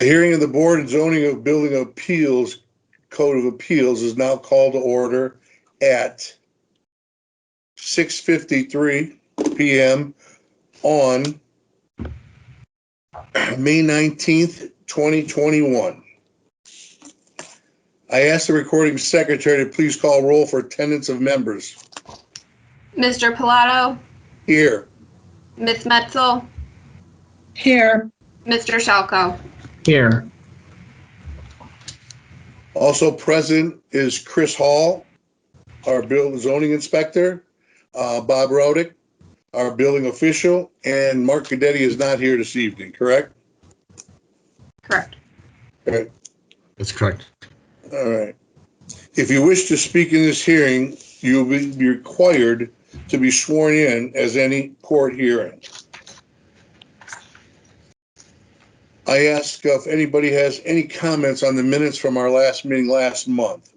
The hearing of the Board of Zoning of Building Appeals, Code of Appeals is now called to order at 6:53 p.m. on May 19th, 2021. I ask the recording secretary to please call roll for attendance of members. Mr. Pilato? Here. Ms. Metzel? Here. Mr. Shalko? Here. Also present is Chris Hall, our building zoning inspector, Bob Rodick, our building official, and Mark Cadetti is not here this evening, correct? Correct. Okay. That's correct. All right. If you wish to speak in this hearing, you'll be required to be sworn in as any court hearing. I ask if anybody has any comments on the minutes from our last meeting last month.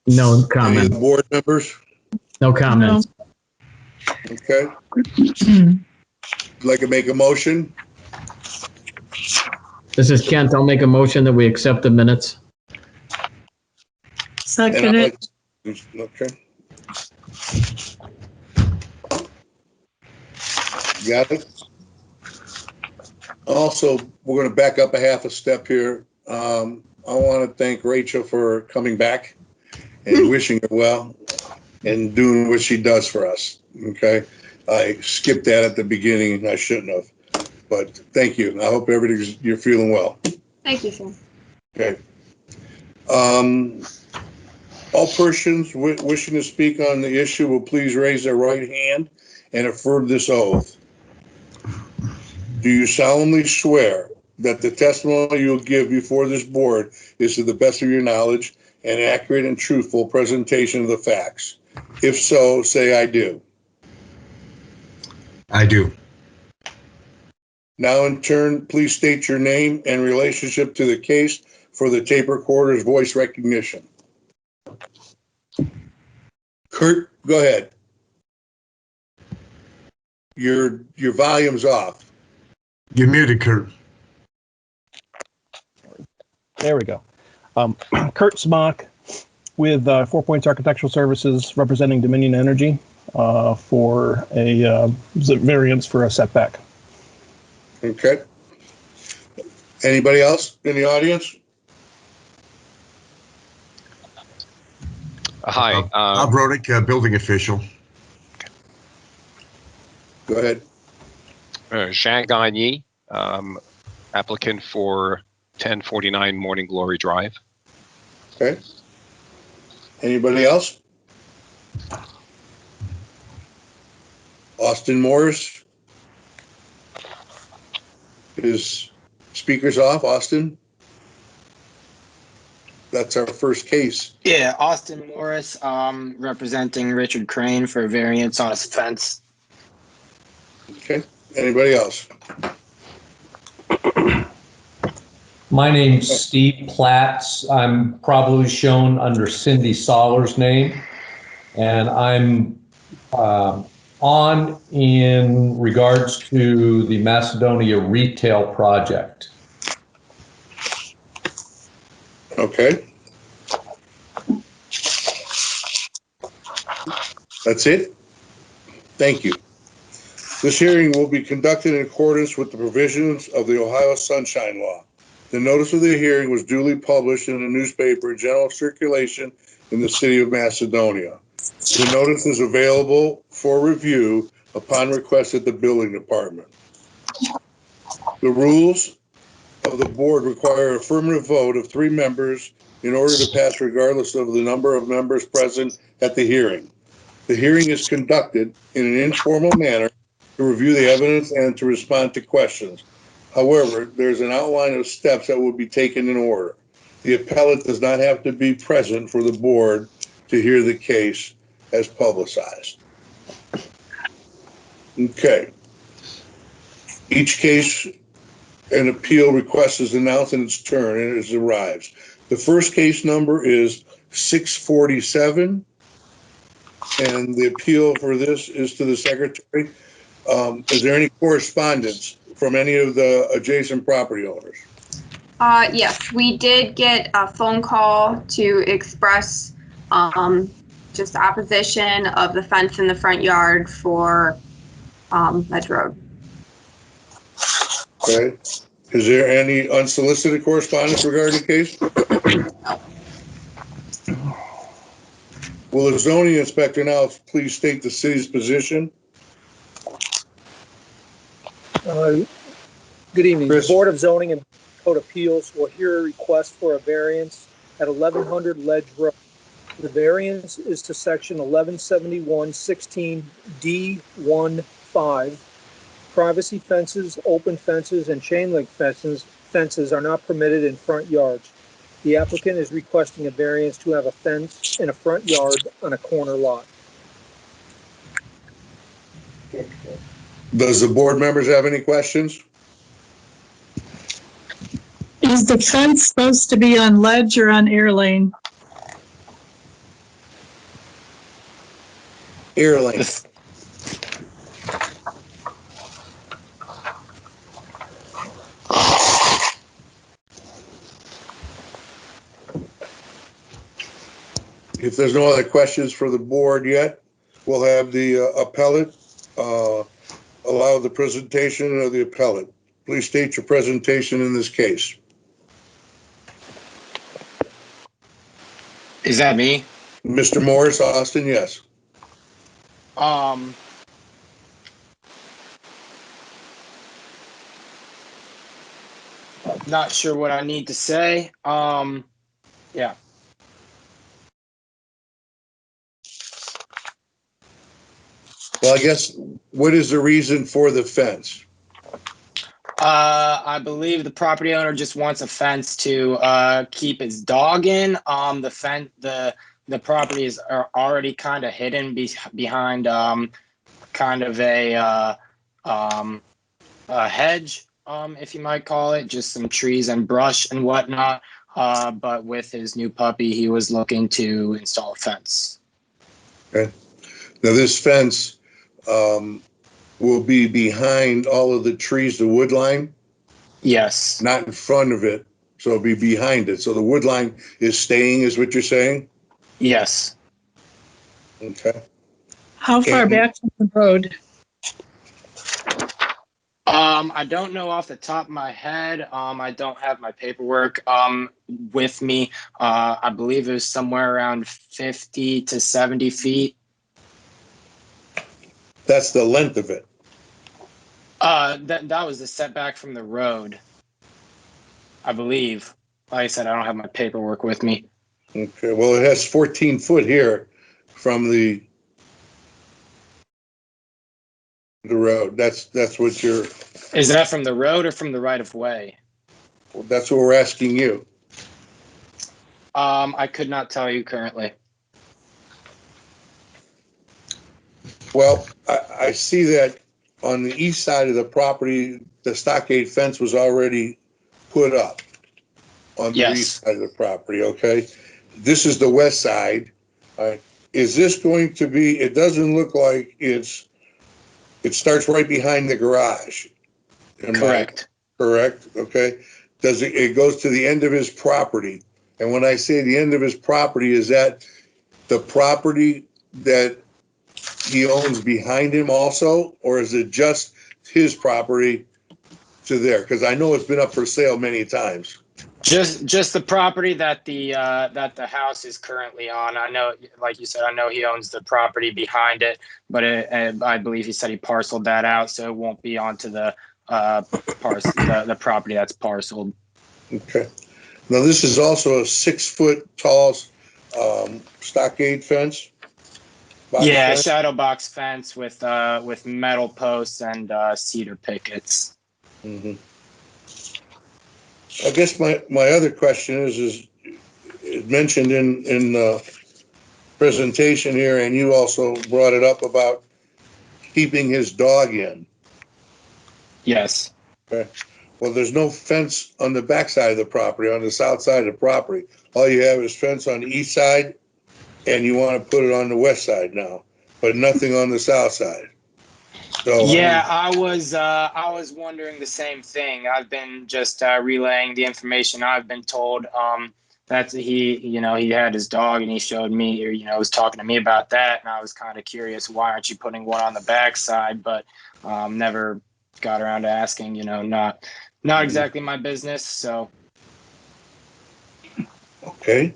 No Any of comment. the board members? No comments. Okay. I'd like to make a motion. This is Kent. I'll make a motion that we accept the minutes. Second And I'd it. like, okay. Got it. Also, we're going to back up a half a step here. I want to thank Rachel for coming back and wishing her well and doing what she does for us. Okay. I skipped that at the beginning. I shouldn't have, but thank you. I hope you're feeling well. Thank you, sir. Okay. All persons wishing to speak on the issue will please raise their right hand and affirm this oath. Do you solemnly swear that the testimony you will give before this board is to the best of your knowledge and accurate and truthful presentation of the facts? If so, say I do. I do. Now in turn, please state your name and relationship to the case for the tape recorder's voice recognition. Kurt, go ahead. Your volume's off. You're muted, Kurt. There we go. Kurt Smock with 4 Points Architectural Services representing Dominion Energy for a variance for a setback. Okay. Anybody else in the audience? Hi. Bob Rodick, building official. Go ahead. Jean Gagné, applicant for 1049 Morning Glory Drive. Okay. Anybody else? Austin Morris. His speaker's off. Austin. That's our first case. Yeah, Austin Morris, representing Richard Crane for variance on his fence. Okay. Anybody else? My name's Steve Platts. I'm probably shown under Cindy Soller's name, and I'm on in regards to the Macedonia retail project. Okay. That's it? Thank you. This hearing will be conducted in accordance with the provisions of the Ohio Sunshine Law. The notice of the hearing was duly published in the newspaper in general circulation in the city of Macedonia. The notice is available for review upon request at the building department. The rules of the board require an affirmative vote of 3 members in order to pass regardless of the number of members present at the hearing. The hearing is conducted in an informal manner to review the evidence and to respond to questions. However, there's an outline of steps that will be taken in order. The appellate does not have to be present for the board to hear the case as publicized. Okay. Each case an appeal request is announced in its turn and it arrives. The first case number is 647, and the appeal for this is to the secretary. Is there any correspondence from any of the adjacent property owners? Yes, we did get a phone call to express just opposition of the fence in the front yard for Ledge Road. Okay. Is there any unsolicited correspondence regarding the case? Will the zoning inspector now please state the city's position? Good evening. Chris. The Board of Zoning and Code Appeals will hear a request for a variance at 1100 Ledge Road. The variance is to section 1171-16D15. Privacy fences, open fences, and chain link fences are not permitted in front yards. The applicant is requesting a variance to have a fence in a front yard on a corner lot. Does the board members have any questions? Is the fence supposed to be on Ledge or on Air Lane? Air Lane. If there's no other questions for the board yet, we'll have the appellate allow the presentation of the appellate. Please state your presentation in this case. Is that me? Mr. Morris, Austin, yes. Not sure what I need to say. Yeah. Well, I guess, what is the reason for the fence? I believe the property owner just wants a fence to keep his dog in. The properties are already kind of hidden behind kind of a hedge, if you might call it, just some trees and brush and whatnot. But with his new puppy, he was looking to install a fence. Okay. Now, this fence will be behind all of the trees, the wood line, Yes. not in front of it. So it'll be behind it. So the wood line is staying, is what you're saying? Yes. Okay. How far And- back from the road? I don't know off the top of my head. I don't have my paperwork with me. I believe it was somewhere around 50 to 70 feet. That's the length of it. That was the setback from the road, I believe. Like I said, I don't have my paperwork with me. Okay. Well, it has 14 foot here from the road. That's what you're, Is that from the road or from the right of way? that's what we're asking you. I could not tell you currently. Well, I see that on the east side of the property, the stockade fence was already put up on the Yes. east side of the property, okay? This is the west side. All right. Is this going to be, it doesn't look like it starts right behind the garage. Correct. Correct, okay? It goes to the end of his property. And when I say the end of his property, is that the property that he owns behind him also, or is it just his property to there? Because I know it's been up for sale many times. Just the property that the house is currently on. I know, like you said, I know he owns the property behind it, but I believe he said he parceled that out, so it won't be onto the the property that's parceled. Okay. Now, this is also a 6 foot tall stockade fence. Yeah, Fence. shadow box fence with metal posts and cedar pickets. Mhm. I guess my other question is it mentioned in the presentation here, and you also brought it up about keeping his dog in. Yes. Okay. Well, there's no fence on the back side of the property, on the south side of the property. All you have is fence on the east side, and you want to put it on the west side now, but nothing on the south side. So, Yeah, I was wondering the same thing. I've been just relaying the information I've been told. That he had his dog and he showed me, or was talking to me about that, and I was kind of curious, why aren't you putting one on the backside? But never got around to asking. Not exactly my business. So okay.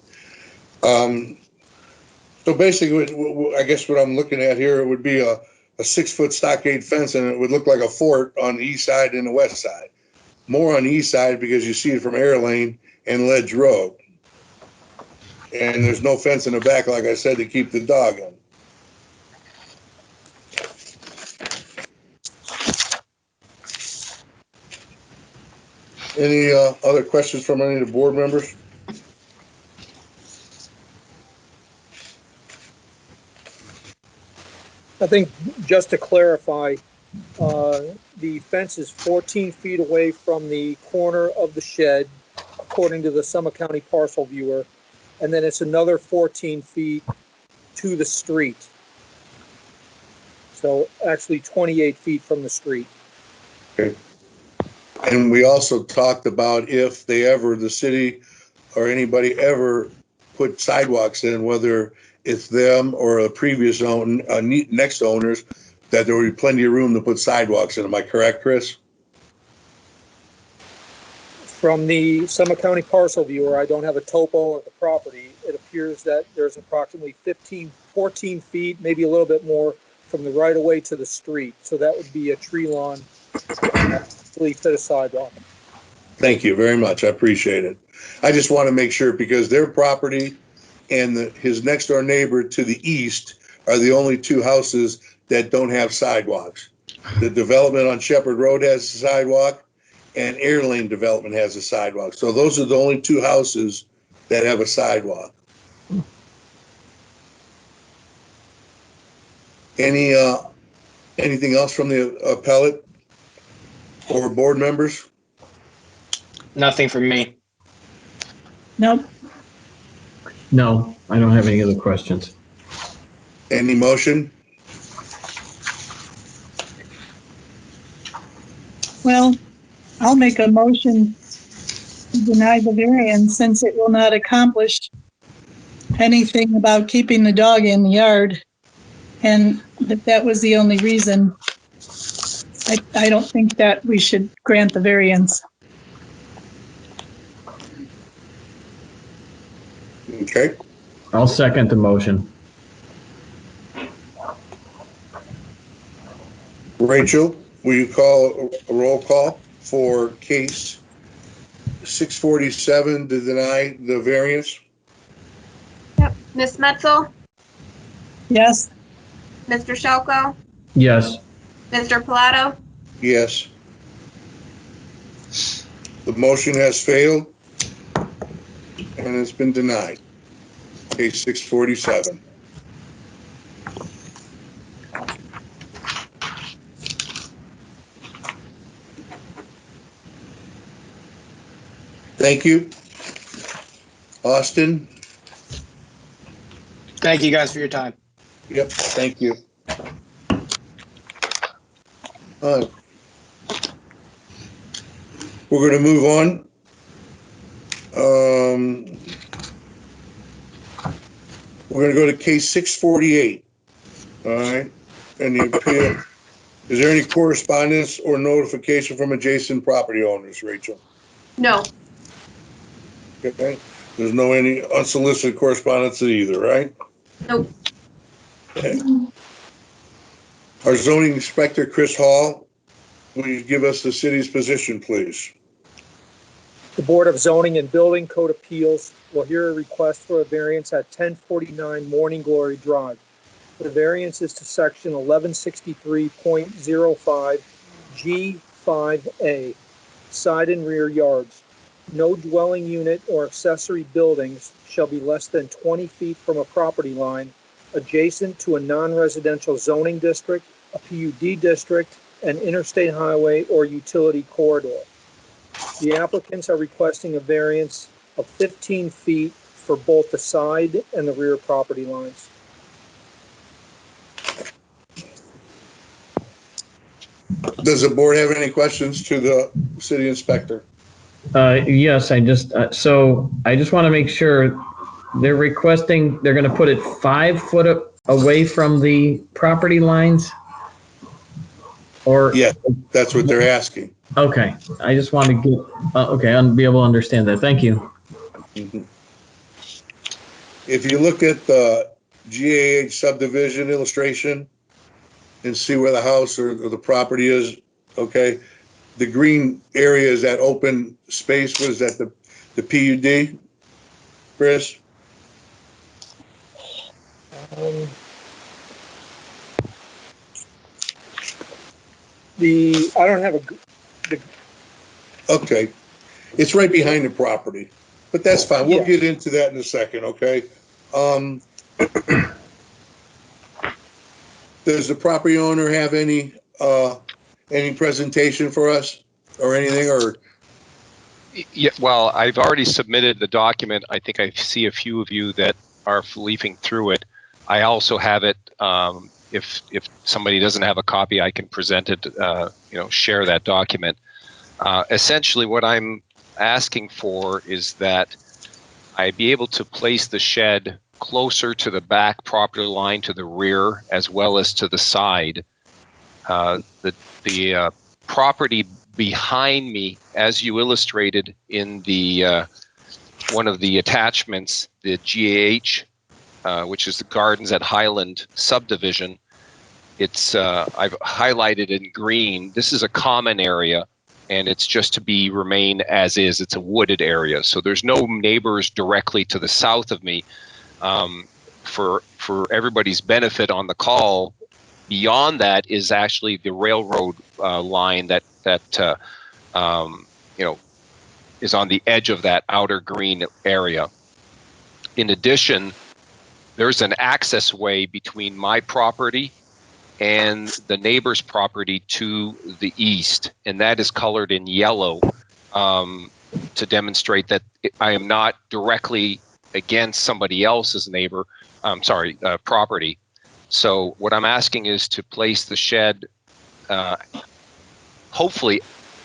So basically, I guess what I'm looking at here, it would be a 6-foot stockade fence, and it would look like a fort on the east side and the west side. More on the east side because you see it from Air Lane and Ledge Road. And there's no fence in the back, like I said, to keep the dog in. Any other questions from any of the board members? I think just to clarify, the fence is 14 feet away from the corner of the shed, according to the Summit County parcel viewer, and then it's another 14 feet to the street. So actually 28 feet from the street. Okay. And we also talked about if the city or anybody ever put sidewalks in, whether it's them or a previous next owners, that there would be plenty of room to put sidewalks in. Am I correct, Chris? From the Summit County parcel viewer, I don't have a topo of the property. It appears that there's approximately 14 feet, maybe a little bit more, from the right of way to the street. So that would be a tree lawn, really fit a sidewalk. Thank you very much. I appreciate it. I just want to make sure because their property and his next door neighbor to the east are the only two houses that don't have sidewalks. The development on Shepherd Road has a sidewalk and Air Lane development has a sidewalk. So those are the only two houses that have a sidewalk. Anything else from the appellate or board members? nothing for me. Nope. No, I don't have any other questions. Any motion? Well, I'll make a motion to deny the variance since it will not accomplish anything about keeping the dog in the yard. And that was the only reason. I don't think that we should grant the variance. Okay. I'll second the motion. Rachel, will you call a roll call for case 647 to deny the variance? Yep. Ms. Metzel, Yes, Mr. Shelko, Yes, Mr. Pilato, Yes. The motion has failed and it's been denied. Case 647. Thank you. Austin? Thank you guys for your time. Yep, thank you. All right. We're going to move on. We're going to go to case 648. All right. And the appeal. Is there any correspondence or notification from adjacent property owners, Rachel? no, Okay. There's no any unsolicited correspondence either, right? nope. Okay. Our zoning inspector, Chris Hall, will you give us the city's position, please? The Board of Zoning and Building Code Appeals will hear a request for a variance at 1049 Morning Glory Drive. The variance is to section 1163.05 G5A, side and rear yards. No dwelling unit or accessory buildings shall be less than 20 feet from a property line adjacent to a non-residential zoning district, a PUD district, an interstate highway, or utility corridor. The applicants are requesting a variance of 15 feet for both the side and the rear property lines. Does the board have any questions to the city inspector? Yes, so I just want to make sure they're requesting, they're going to put it 5 foot away from the property lines? Or? Yeah, that's what they're asking. Okay, I just want to get, okay, I'll be able to understand that. Thank you. Mhm. If you look at the GAH subdivision illustration and see where the house or the property is, okay, the green area is that open space. Was that the PUD, Chris? I don't have Okay, it's right behind the property, but that's fine. We'll Yeah. get into that in a second, okay? Does the property owner have any presentation for us or anything, or? Yeah, well, I've already submitted the document. I think I see a few of you that are leafing through it. I also have it. If somebody doesn't have a copy, I can present it. Share that document. Essentially, what I'm asking for is that I be able to place the shed closer to the back property line, to the rear, as well as to the side. The property behind me, as you illustrated in the one of the attachments, the GAH, which is the Gardens at Highland subdivision. It's I've highlighted in green. This is a common area, and it's just to be remain as is. It's a wooded area, so there's no neighbors directly to the south of me. For everybody's benefit on the call, beyond that is actually the railroad line that is on the edge of that outer green area. In addition, there's an access way between my property and the neighbor's property to the east, and that is colored in yellow to demonstrate that I am not directly against somebody else's property. So what I'm asking is to place the shed hopefully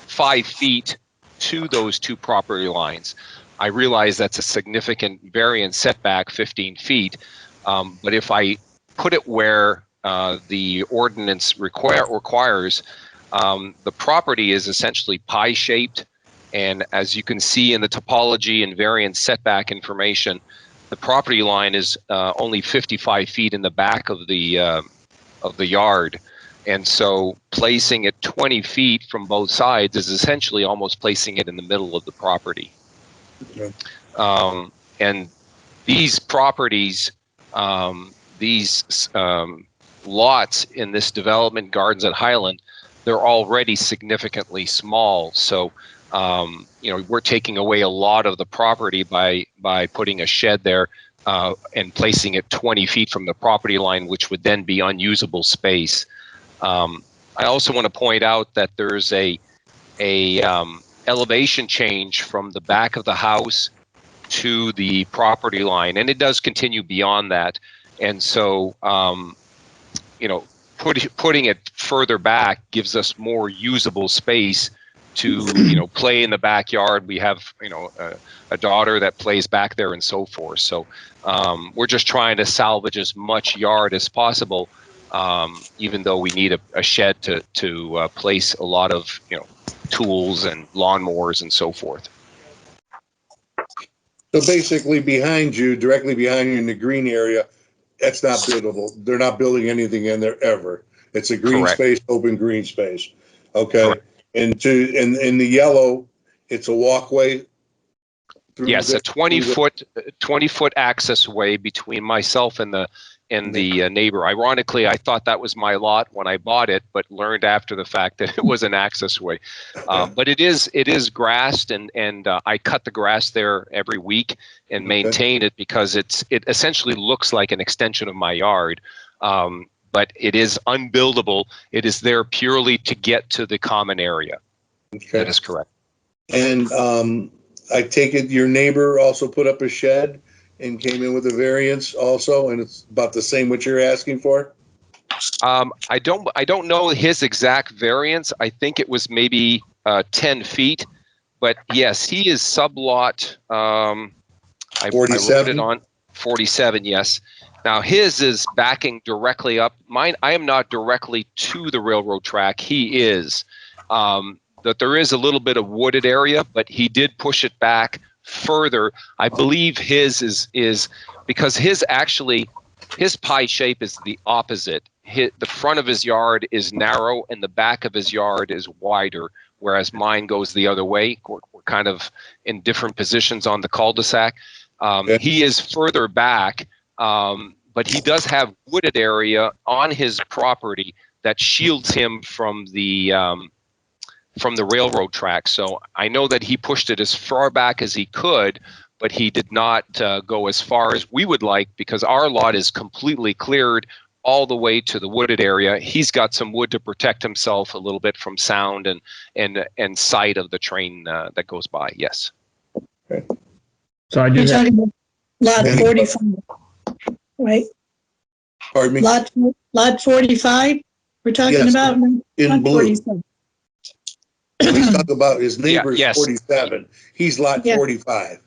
5 feet to those 2 property lines. I realize that's a significant variance setback, 15 feet, but if I put it where the ordinance requires, the property is essentially pie-shaped, and as you can see in the topology and variance setback information, the property line is only 55 feet in the back of the yard. And so placing it 20 feet from both sides is essentially almost placing it in the middle of the property. Okay. And these properties, lots in this development, Gardens at Highland, they're already significantly small. So, we're taking away a lot of the property by putting a shed there and placing it 20 feet from the property line, which would then be unusable space. I also want to point out that there's a elevation change from the back of the house to the property line, and it does continue beyond that. And so, putting it further back gives us more usable space to, play in the backyard. We have, a daughter that plays back there and so forth. So we're just trying to salvage as much yard as possible, even though we need a shed to place a lot of, tools and lawnmowers and so forth. So basically directly behind you in the green area, that's not buildable. They're not building anything in there ever. It's a green Correct. space, open green space. Okay. Correct. And in the yellow, it's a walkway through. Yes, a 20-foot access way between myself and the neighbor. Ironically, I thought that was my lot when I bought it, but learned after the fact that it was an access way. But it is grassed, and I cut the grass there every week and maintain it because it essentially looks like an extension of my yard. But it is unbuildable. It is there purely to get to the common area. Okay. That is correct. And I take it your neighbor also put up a shed and came in with a variance also, and it's about the same what you're asking for? I don't know his exact variance. I think it was maybe 10 feet, but yes, he is sublot. I wrote it 47? on 47. Yes. Now his is backing directly up. Mine, I am not directly to the railroad track. He is. That there is a little bit of wooded area, but he did push it back further. I believe his is because his pie shape is the opposite. The front of his yard is narrow and the back of his yard is wider, whereas mine goes the other way. We're kind of in different positions on the cul-de-sac. He is further back, but he does have wooded area on his property that shields him from the railroad track. So I know that he pushed it as far back as he could, but he did not go as far as we would like because our lot is completely cleared all the way to the wooded area. He's got some wood to protect himself a little bit from sound and sight of the train that goes by. Yes. So I You're just, talking about lot 45, right? Pardon me? Lot 45, we're talking Yes, about? in Lot blue. 47. We talk about his neighbor's yes. 47. He's lot Yeah. 45.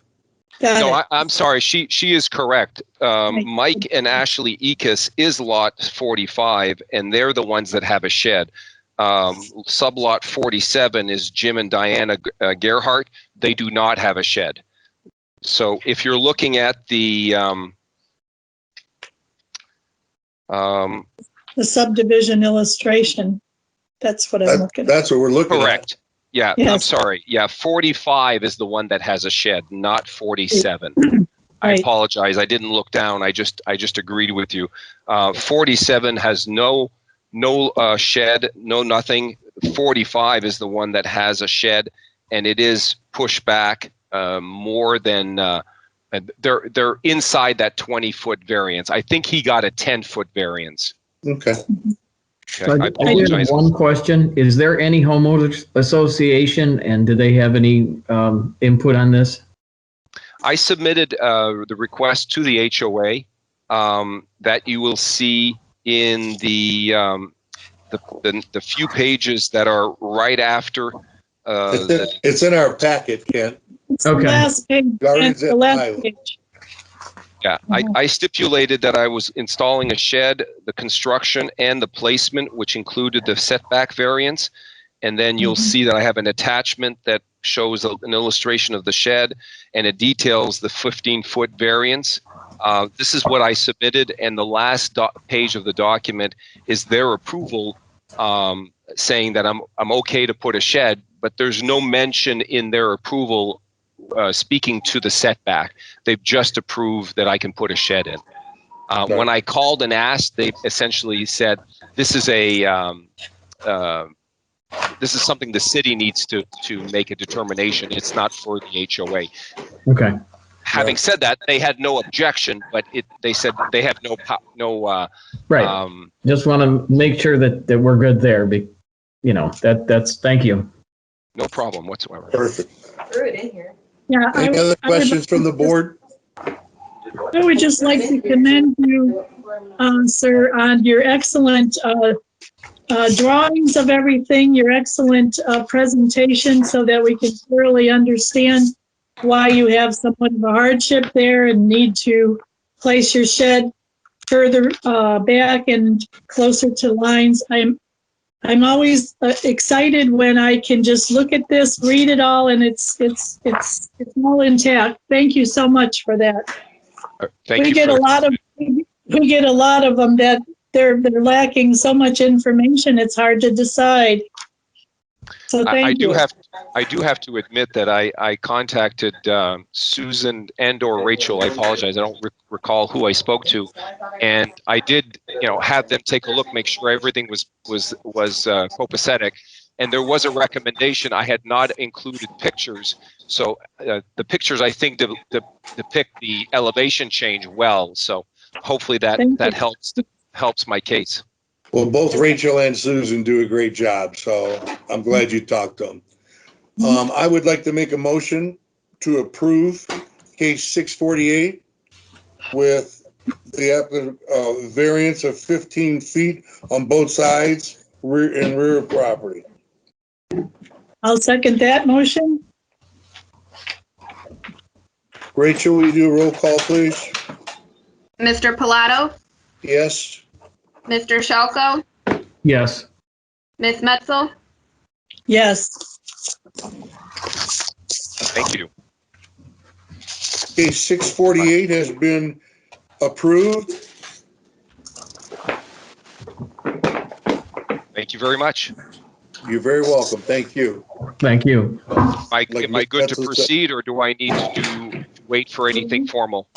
Got No, it. I'm sorry. She is correct. Right. Mike and Ashley Ekus is lot 45, and they're the ones that have a shed. Sublot 47 is Jim and Diana Gerhardt. They do not have a shed. So if you're looking at the subdivision illustration, that's what I'm looking at. That's what we're looking correct. Yeah, Yes. I'm sorry. Yeah, 45 is the one that has a shed, not 47. I Right. apologize. I didn't look down. I just agreed with you. 47 has no shed, no nothing. 45 is the one that has a shed, and it is pushed back more than they're inside that 20-foot variance. I think he got a 10-foot variance. Okay. Okay, I I do have apologize. one question. Is there any homeowners association and do they have any input on this? I submitted the request to the HOA that you will see in the few pages that are right after. It's in our packet, Ken. It's the Okay. last page. Gardens The at last Pilot. page. Yeah, I stipulated that I was installing a shed, the construction, and the placement, which included the setback variance. And then you'll see that I have an attachment that shows an illustration of the shed, and it details the 15-foot variance. This is what I submitted, and the last page of the document is their approval, saying that I'm okay to put a shed, but there's no mention in their approval speaking to the setback. They've just approved that I can put a shed in. When I called and asked, they essentially said, this is something the city needs to make a determination. It's not for the HOA. Okay. Having said that, they had no objection, but they said they have no. Right. Just want to make sure that we're good there. That's thank you. No problem whatsoever. Perfect. Threw it in here. Yeah. Any other questions from the board? I would just like to commend you, sir, on your excellent drawings of everything, your excellent presentation so that we can thoroughly understand why you have somewhat of a hardship there and need to place your shed further back and closer to lines. I'm always excited when I can just look at this, read it all, and it's all intact. Thank you so much for that. We get a lot of them that they're lacking so much information. It's hard to decide. So thank you. I do have to admit that I contacted Susan and/or Rachel. I apologize. I don't recall who I spoke to, and I did, have them take a look, make sure everything was copacetic. And there was a recommendation. I had not included pictures, so the pictures I think depict the elevation change well. So hopefully that helps my case. Well, both Rachel and Susan do a great job, so I'm glad you talked to them. I would like to make a motion to approve case 648 with the variance of 15 feet on both sides, rear of property. I'll second that motion. Rachel, will you do a roll call, please? Mr. Pilato, Yes? Mr. Shalko, Yes. Ms. Metzel, Yes. Thank you. Case 648 has been approved. Thank you very much. You're very welcome. Thank you. Thank you. Am I Like good to Metzel said. proceed, or do I need to wait for anything formal?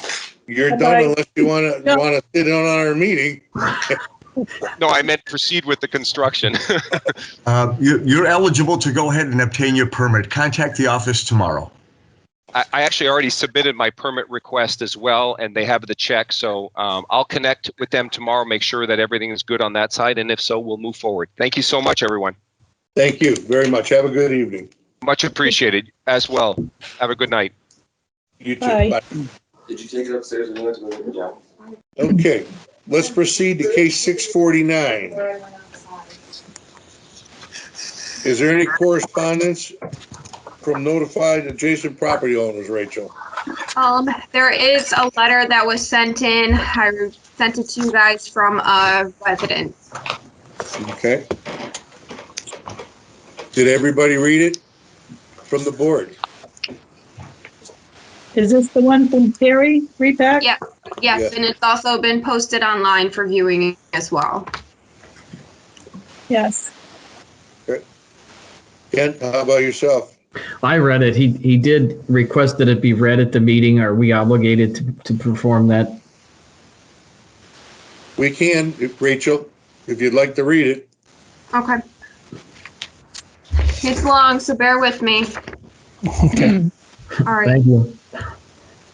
You're done Bye-bye. unless you want to sit in on our meeting. No, I meant proceed with the construction. You're eligible to go ahead and obtain your permit. Contact the office tomorrow. I actually already submitted my permit request as well, and they have the check. So I'll connect with them tomorrow, make sure that everything is good on that side. And if so, we'll move forward. Thank you so much, everyone. Thank you very much. Have a good evening. Much appreciated as well. Have a good night. You too. Bye. Bye. Did you take it upstairs and went to go get the job? Okay, let's proceed to case 649. Is there any correspondence from notified adjacent property owners, Rachel? There is a letter that was sent in. I sent it to you guys from a resident. Okay. Did everybody read it from the board? Is this the one from Terry Repack? Yeah. Yes, Yes. and it's also been posted online for viewing as well. Yes. Ken, how about yourself? I read it. He did request that it be read at the meeting. Are we obligated to perform that? We can, Rachel, if you'd like to read it. Okay. It's long, so bear with me. Okay. All right. Thank you.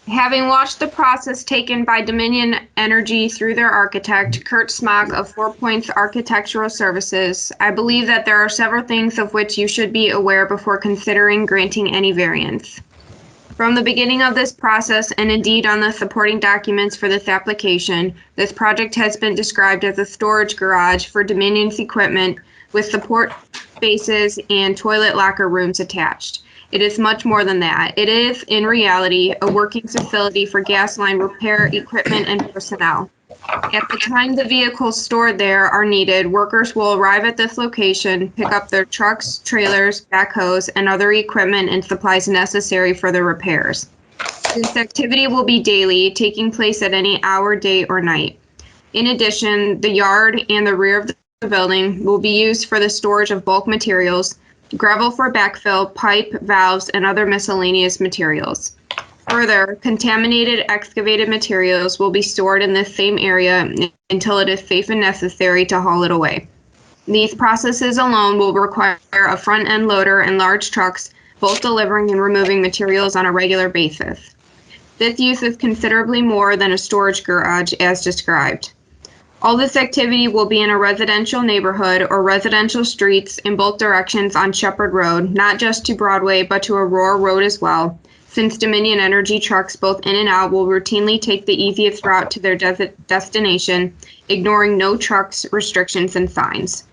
Having watched the process taken by Dominion Energy through their architect, Kurt Smock of 4 Points Architectural Services, I believe that there are several things of which you should be aware before considering granting any variance. From the beginning of this process, and indeed on the supporting documents for this application, this project has been described as a storage garage for Dominion's equipment with support spaces and toilet locker rooms attached. It is much more than that. It is, in reality, a working facility for gas line repair equipment and personnel. At the time the vehicles stored there are needed, workers will arrive at this location, pick up their trucks, trailers, backhoes, and other equipment and supplies necessary for the repairs. This activity will be daily, taking place at any hour, day, or night. In addition, the yard and the rear of the building will be used for the storage of bulk materials, gravel for backfill, pipe, valves, and other miscellaneous materials. Further, contaminated excavated materials will be stored in this same area until it is safe and necessary to haul it away. These processes alone will require a front-end loader and large trucks, both delivering and removing materials on a regular basis. This use is considerably more than a storage garage as described. All this activity will be in a residential neighborhood or residential streets in both directions on Shepherd Road, not just to Broadway, but to Aurora Road as well, since Dominion Energy trucks both in and out will routinely take the easiest route to their destination, ignoring no trucks, restrictions, and signs.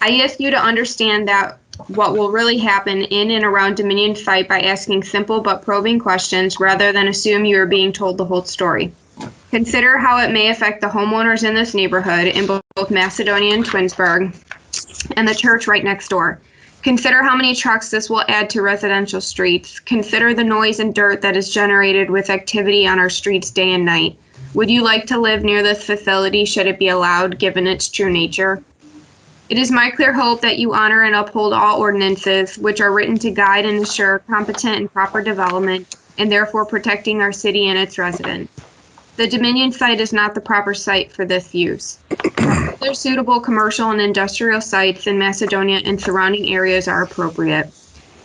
I ask you to understand that what will really happen in and around Dominion site by asking simple but probing questions rather than assume you are being told the whole story. Consider how it may affect the homeowners in this neighborhood in both Macedonia and Twinsburg and the church right next door. Consider how many trucks this will add to residential streets. Consider the noise and dirt that is generated with activity on our streets day and night. Would you like to live near this facility should it be allowed, given its true nature? It is my clear hope that you honor and uphold all ordinances which are written to guide and assure competent and proper development, and therefore protecting our city and its residents. The Dominion site is not the proper site for this use. Other suitable commercial and industrial sites in Macedonia and surrounding areas are appropriate.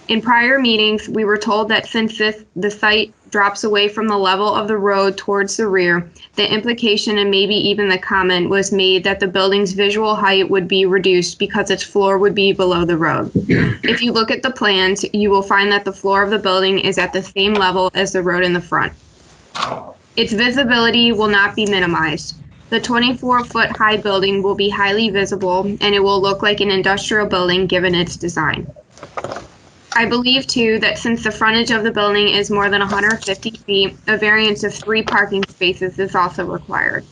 In prior meetings, we were told that since the site drops away from the level of the road towards the rear, the implication and maybe even the comment was made that the building's visual height would be reduced because its floor would be below the road. If you look at the plans, you will find that the floor of the building is at the same level as the road in the front. Its visibility will not be minimized. The 24-foot high building will be highly visible, and it will look like an industrial building given its design. I believe, too, that since the frontage of the building is more than 150 feet, a variance of 3 parking spaces is also required.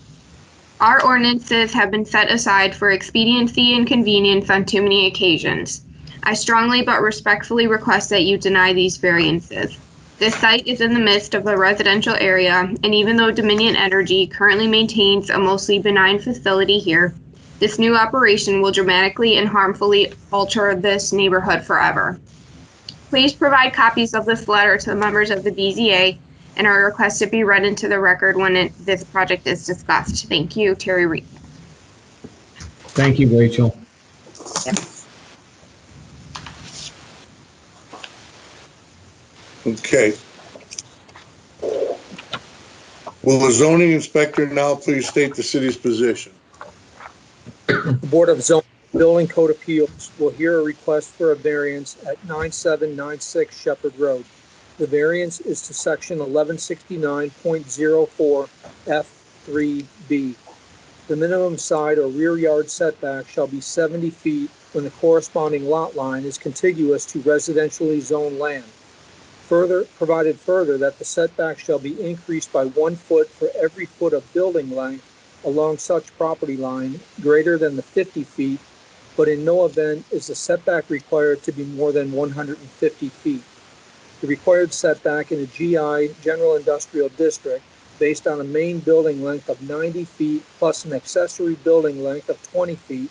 Our ordinances have been set aside for expediency and convenience on too many occasions. I strongly but respectfully request that you deny these variances. This site is in the midst of a residential area, and even though Dominion Energy currently maintains a mostly benign facility here, this new operation will dramatically and harmfully alter this neighborhood forever. Please provide copies of this letter to the members of the BZA and our request to be read into the record when this project is discussed. Thank you, Terry Reed. Thank you, Rachel. Okay. Will the zoning inspector now please state the city's position? The Board of Zoning Building Code Appeals will hear a request for a variance at 9796 Shepherd Road. The variance is to section 1169.04 F3B. The minimum side or rear yard setback shall be 70 feet when the corresponding lot line is contiguous to residentially zoned land. Provided further that the setback shall be increased by 1 foot for every foot of building length along such property line greater than the 50 feet, but in no event is the setback required to be more than 150 feet. The required setback in a GI, General Industrial District, based on a main building length of 90 feet plus an accessory building length of 20 feet,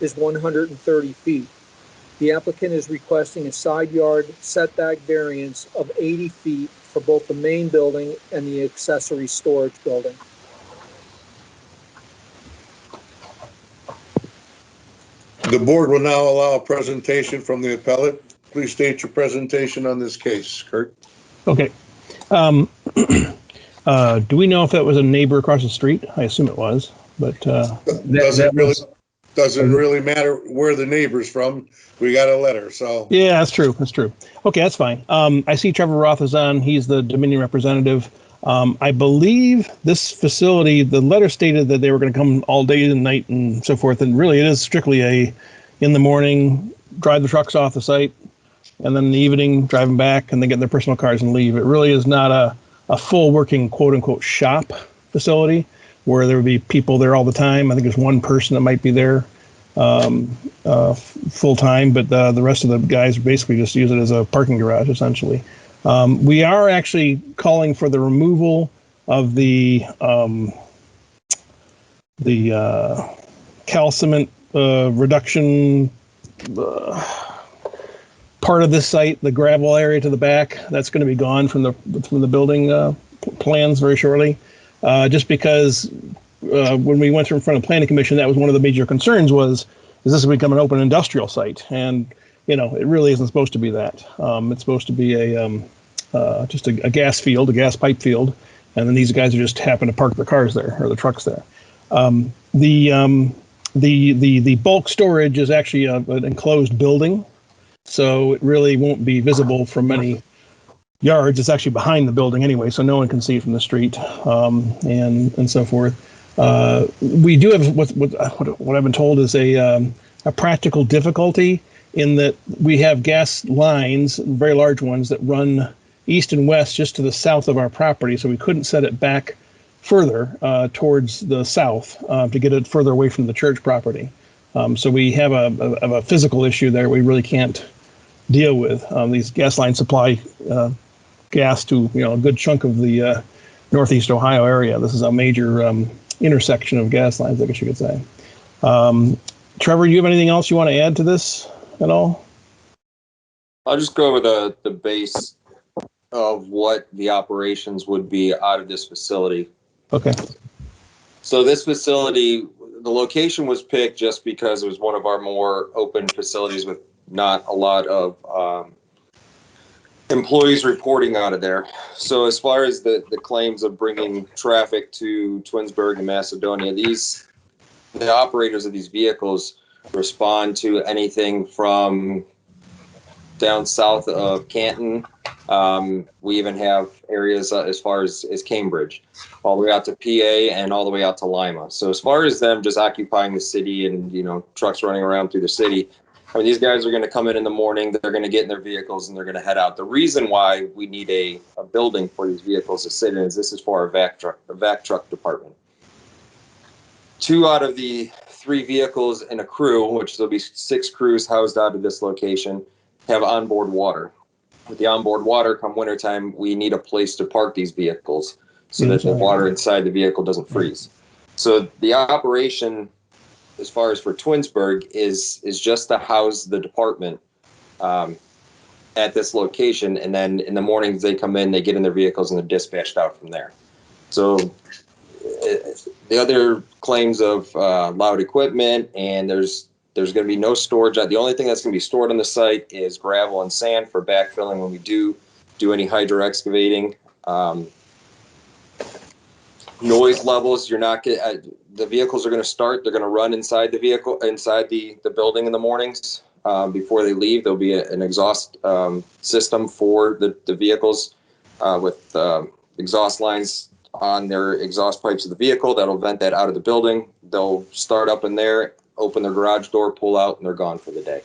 is 130 feet. The applicant is requesting a side yard setback variance of 80 feet for both the main building and the accessory storage building. The board will now allow a presentation from the appellate. Please state your presentation on this case, Kurt. Okay. Do we know if that was a neighbor across the street? I assume it was, but Doesn't really matter where the neighbor's from. We got a letter, so. yeah, that's true. That's true. Okay, that's fine. I see Trevor Roth is on. He's the Dominion representative. I believe this facility, the letter stated that they were going to come all day and night and so forth. And really, it is strictly in the morning, drive the trucks off the site, and then in the evening, drive them back, and then get in their personal cars and leave. It really is not a full working, quote unquote, shop facility where there would be people there all the time. I think there's one person that might be there full time, but the rest of the guys basically just use it as a parking garage, essentially. We are actually calling for the removal of the cal cement reduction part of this site, the gravel area to the back. That's going to be gone from the building plans very shortly, just because when we went in front of the planning commission, that was one of the major concerns is this become an open industrial site? And, it really isn't supposed to be that. It's supposed to be just a gas field, a gas pipe field. And then these guys are just happen to park their cars there or the trucks there. The bulk storage is actually an enclosed building. So it really won't be visible from many yards. It's actually behind the building anyway, so no one can see it from the street, and so forth. We do have what I've been told is a practical difficulty in that we have gas lines, very large ones, that run east and west just to the south of our property, so we couldn't set it back further towards the south to get it further away from the church property. So we have a physical issue there we really can't deal with. These gas lines supply gas to a good chunk of the Northeast Ohio area. This is a major intersection of gas lines, I guess you could say. Trevor, do you have anything else you want to add to this at all? I'll just go over the base of what the operations would be out of this facility. Okay. So this facility, the location was picked just because it was one of our more open facilities with not a lot of employees reporting out of there. So as far as the claims of bringing traffic to Twinsburg and Macedonia, the operators of these vehicles respond to anything from down south of Canton We even have areas as far as Cambridge, all the way out to PA and all the way out to Lima. So as far as them just occupying the city and, trucks running around through the city, I mean, these guys are going to come in the morning, they're going to get in their vehicles and they're going to head out. The reason why we need a building for these vehicles to sit in is this is for our vac truck department. 2 out of the 3 vehicles in a crew, which there'll be 6 crews housed out of this location, have onboard water. With the onboard water, come wintertime, we need a place to park these vehicles so that the water inside the vehicle doesn't freeze. So the operation, as far as for Twinsburg, is just to house the department at this location, and then in the mornings they come in, they get in their vehicles, and they're dispatched out from there. So the other claims of loud equipment, and there's going to be no storage. The only thing that's going to be stored on the site is gravel and sand for backfilling when we do any hydro excavating. Noise levels, you're not getting, the vehicles are going to start, they're going to run inside the vehicle, inside the building in the mornings. Before they leave, there'll be an exhaust system for the vehicles with exhaust lines on their exhaust pipes of the vehicle that'll vent that out of the building. They'll start up in there, open their garage door, pull out, and they're gone for the day.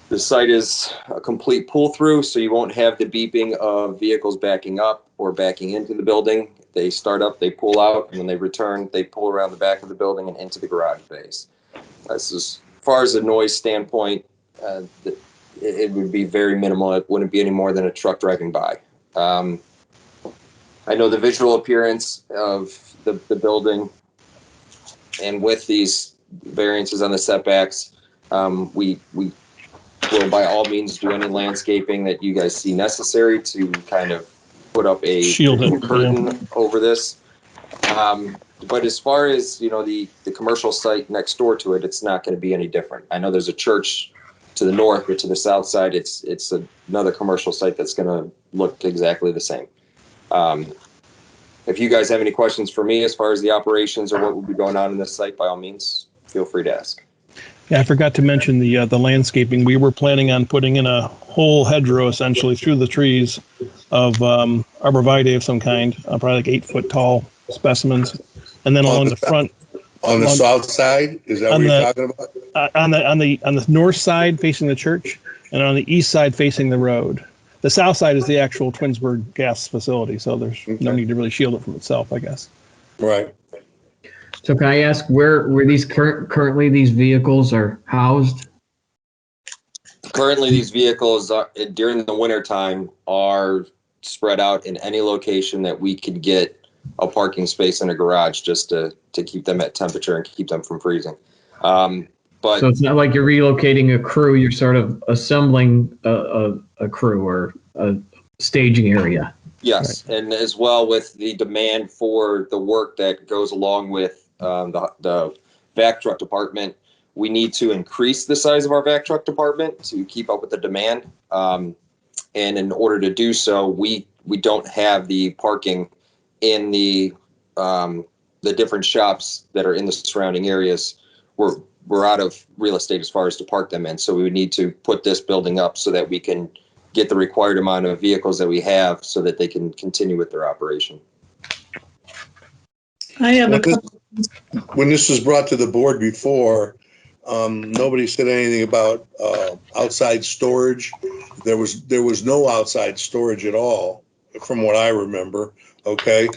The site is a complete pull through, so you won't have the beeping of vehicles backing up or backing into the building. They start up, they pull out, and when they return, they pull around the back of the building and into the garage bays. This is, as far as the noise standpoint, it would be very minimal. It wouldn't be any more than a truck driving by. I know the visual appearance of the building, and with these variances on the setbacks, we will by all means do any landscaping that you guys see necessary to kind of put up a curtain over this. But as far as, the commercial site next door to it, it's not going to be any different. I know there's a church to the north, but to the south side, it's another commercial site that's going to look exactly the same. If you guys have any questions for me as far as the operations or what will be going on in this site, by all means, feel free to ask. Yeah, I forgot to mention the landscaping. We were planning on putting in a whole hedgerow essentially through the trees of arborvitae of some kind, probably like 8-foot tall specimens, and then along the front. On the south side, is that what you're talking about? On the north side facing the church, and on the east side facing the road. The south side is the actual Twinsburg gas facility, so there's no need to really shield it from itself, I guess. Right. So can I ask where these currently these vehicles are housed? Currently, these vehicles during the winter time are spread out in any location that we could get a parking space in a garage, just to keep them at temperature and keep them from freezing. But so it's not like you're relocating a crew; you're sort of assembling a crew or a staging area. Yes, right. And as well with the demand for the work that goes along with the vac truck department, we need to increase the size of our vac truck department to keep up with the demand. And in order to do so, we don't have the parking in the different shops that are in the surrounding areas. We're out of real estate as far as to park them in, so we would need to put this building up so that we can get the required amount of vehicles that we have so that they can continue with their operation. I have when this was brought to the board before, nobody said anything about outside storage. There was no outside storage at all, from what I remember. Okay,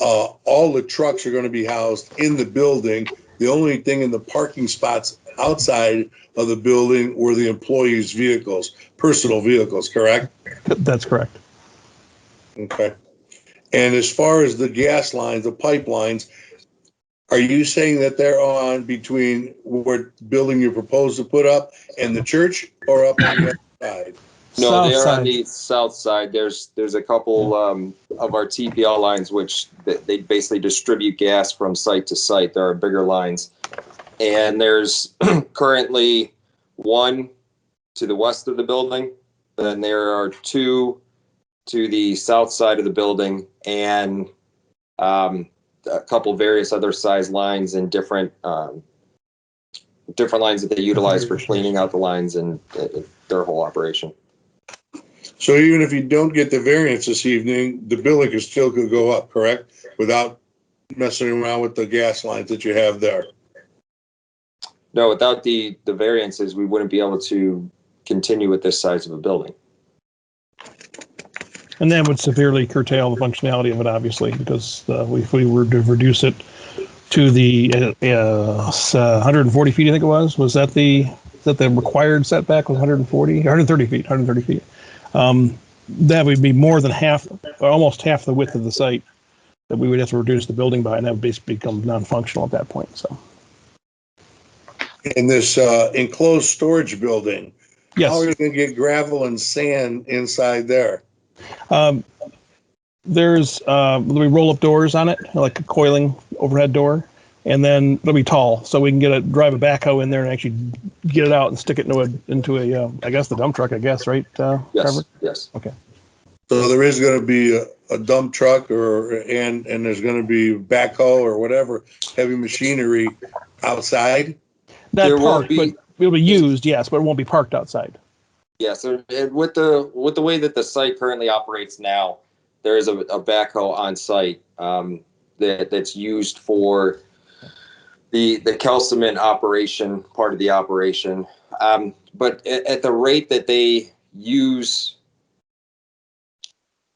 all the trucks are going to be housed in the building. The only thing in the parking spots outside of the building were the employees' vehicles, personal vehicles, correct? That's correct. Okay. And as far as the gas lines, the pipelines, are you saying that they're on between where building you propose to put up and the church, or up on the other side? No, they're on the south side. There's a couple of our TPL lines which they basically distribute gas from site to site. There are bigger lines, and there's currently one to the west of the building. Then there are 2 to the south side of the building, and a couple various other size lines and different lines that they utilize for cleaning out the lines and their whole operation. So even if you don't get the variance this evening, the building could still could go up, correct? Without messing around with the gas lines that you have there. No, without the variances, we wouldn't be able to continue with this size of a building. And that would severely curtail the functionality of it, obviously, because if we were to reduce it to the 140 feet, I think it was that the required setback was 140, 130 feet, 130 feet. That would be more than half, almost half the width of the site that we would have to reduce the building by, and that would basically become non-functional at that point. So, In this enclosed storage building, yes. how are you going to get gravel and sand inside there? There's we roll up doors on it, like a coiling overhead door, and then it'll be tall, so we can drive a backhoe in there and actually get it out and stick it into a I guess the dump truck, I guess, right? Yes. Trevor? Yes. Okay. So there is going to be a dump truck and there's going to be backhoe or whatever heavy machinery outside. Not There will parked, be- but it'll be used, yes, but it won't be parked outside. Yeah, so with the way that the site currently operates now, there is a backhoe on site that's used for the Kelseman operation, part of the operation. But at the rate that they use,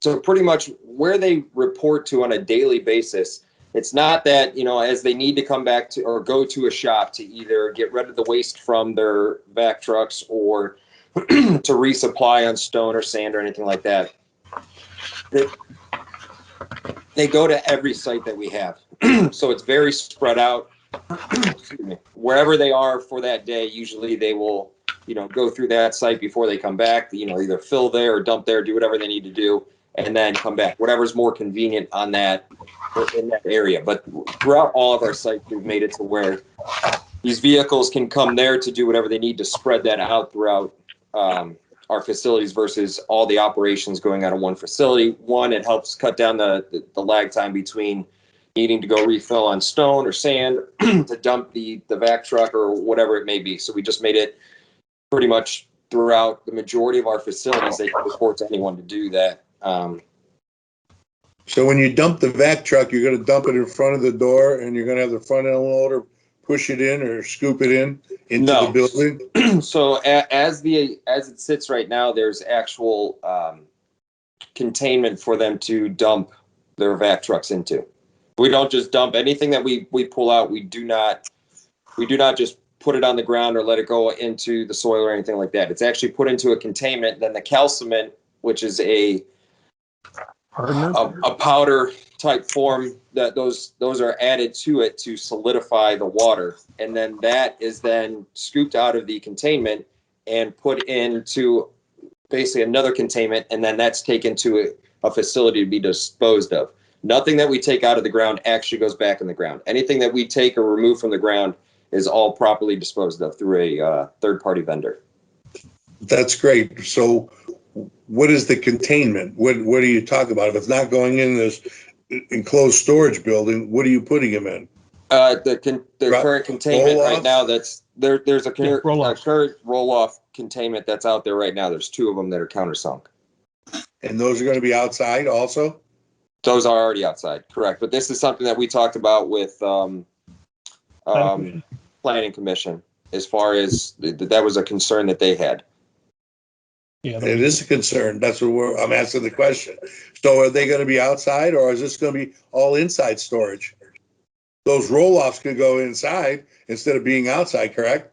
so pretty much where they report to on a daily basis, it's not that, as they need to come back to or go to a shop to either get rid of the waste from their vac trucks or to resupply on stone or sand or anything like that. They go to every site that we have. So it's very spread out. Excuse me. Wherever they are for that day, usually they will, go through that site before they come back, either fill there or dump there, do whatever they need to do, and then come back. Whatever's more convenient on that or in that area. But throughout all of our sites, we've made it to where these vehicles can come there to do whatever they need to spread that out throughout our facilities versus all the operations going out of one facility. One, it helps cut down the lag time between needing to go refill on stone or sand to dump the vac truck or whatever it may be. So we just made it pretty much throughout the majority of our facilities, they can report to anyone to do that. So when you dump the vac truck, you're going to dump it in front of the door and you're going to have the front end loader push it in or scoop it into the building? So as it sits right now, there's actual containment for them to dump their vac trucks into. We don't just dump anything that we pull out. We do not just put it on the ground or let it go into the soil or anything like that. It's actually put into a containment. Then the calciment, which is a powder type form, that those are added to it to solidify the water, and then that is then scooped out of the containment and put into basically another containment, and then that's taken to a facility to be disposed of. Nothing that we take out of the ground actually goes back in the ground. Anything that we take or remove from the ground is all properly disposed of through a third-party vendor. That's great. So what is the containment? What are you talking about? If it's not going in this enclosed storage building, what are you putting them in? The current containment right now, there's a current roll-off containment that's out there right now. There's 2 of them that are countersunk. And those are going to be outside also? Those are already outside, correct. But this is something that we talked about with Planning Commission, as far as that was a concern that they had. Yeah, it is a concern. That's what I'm asking the question. So are they going to be outside, or is this going to be all inside storage? Those roll-offs could go inside instead of being outside, correct?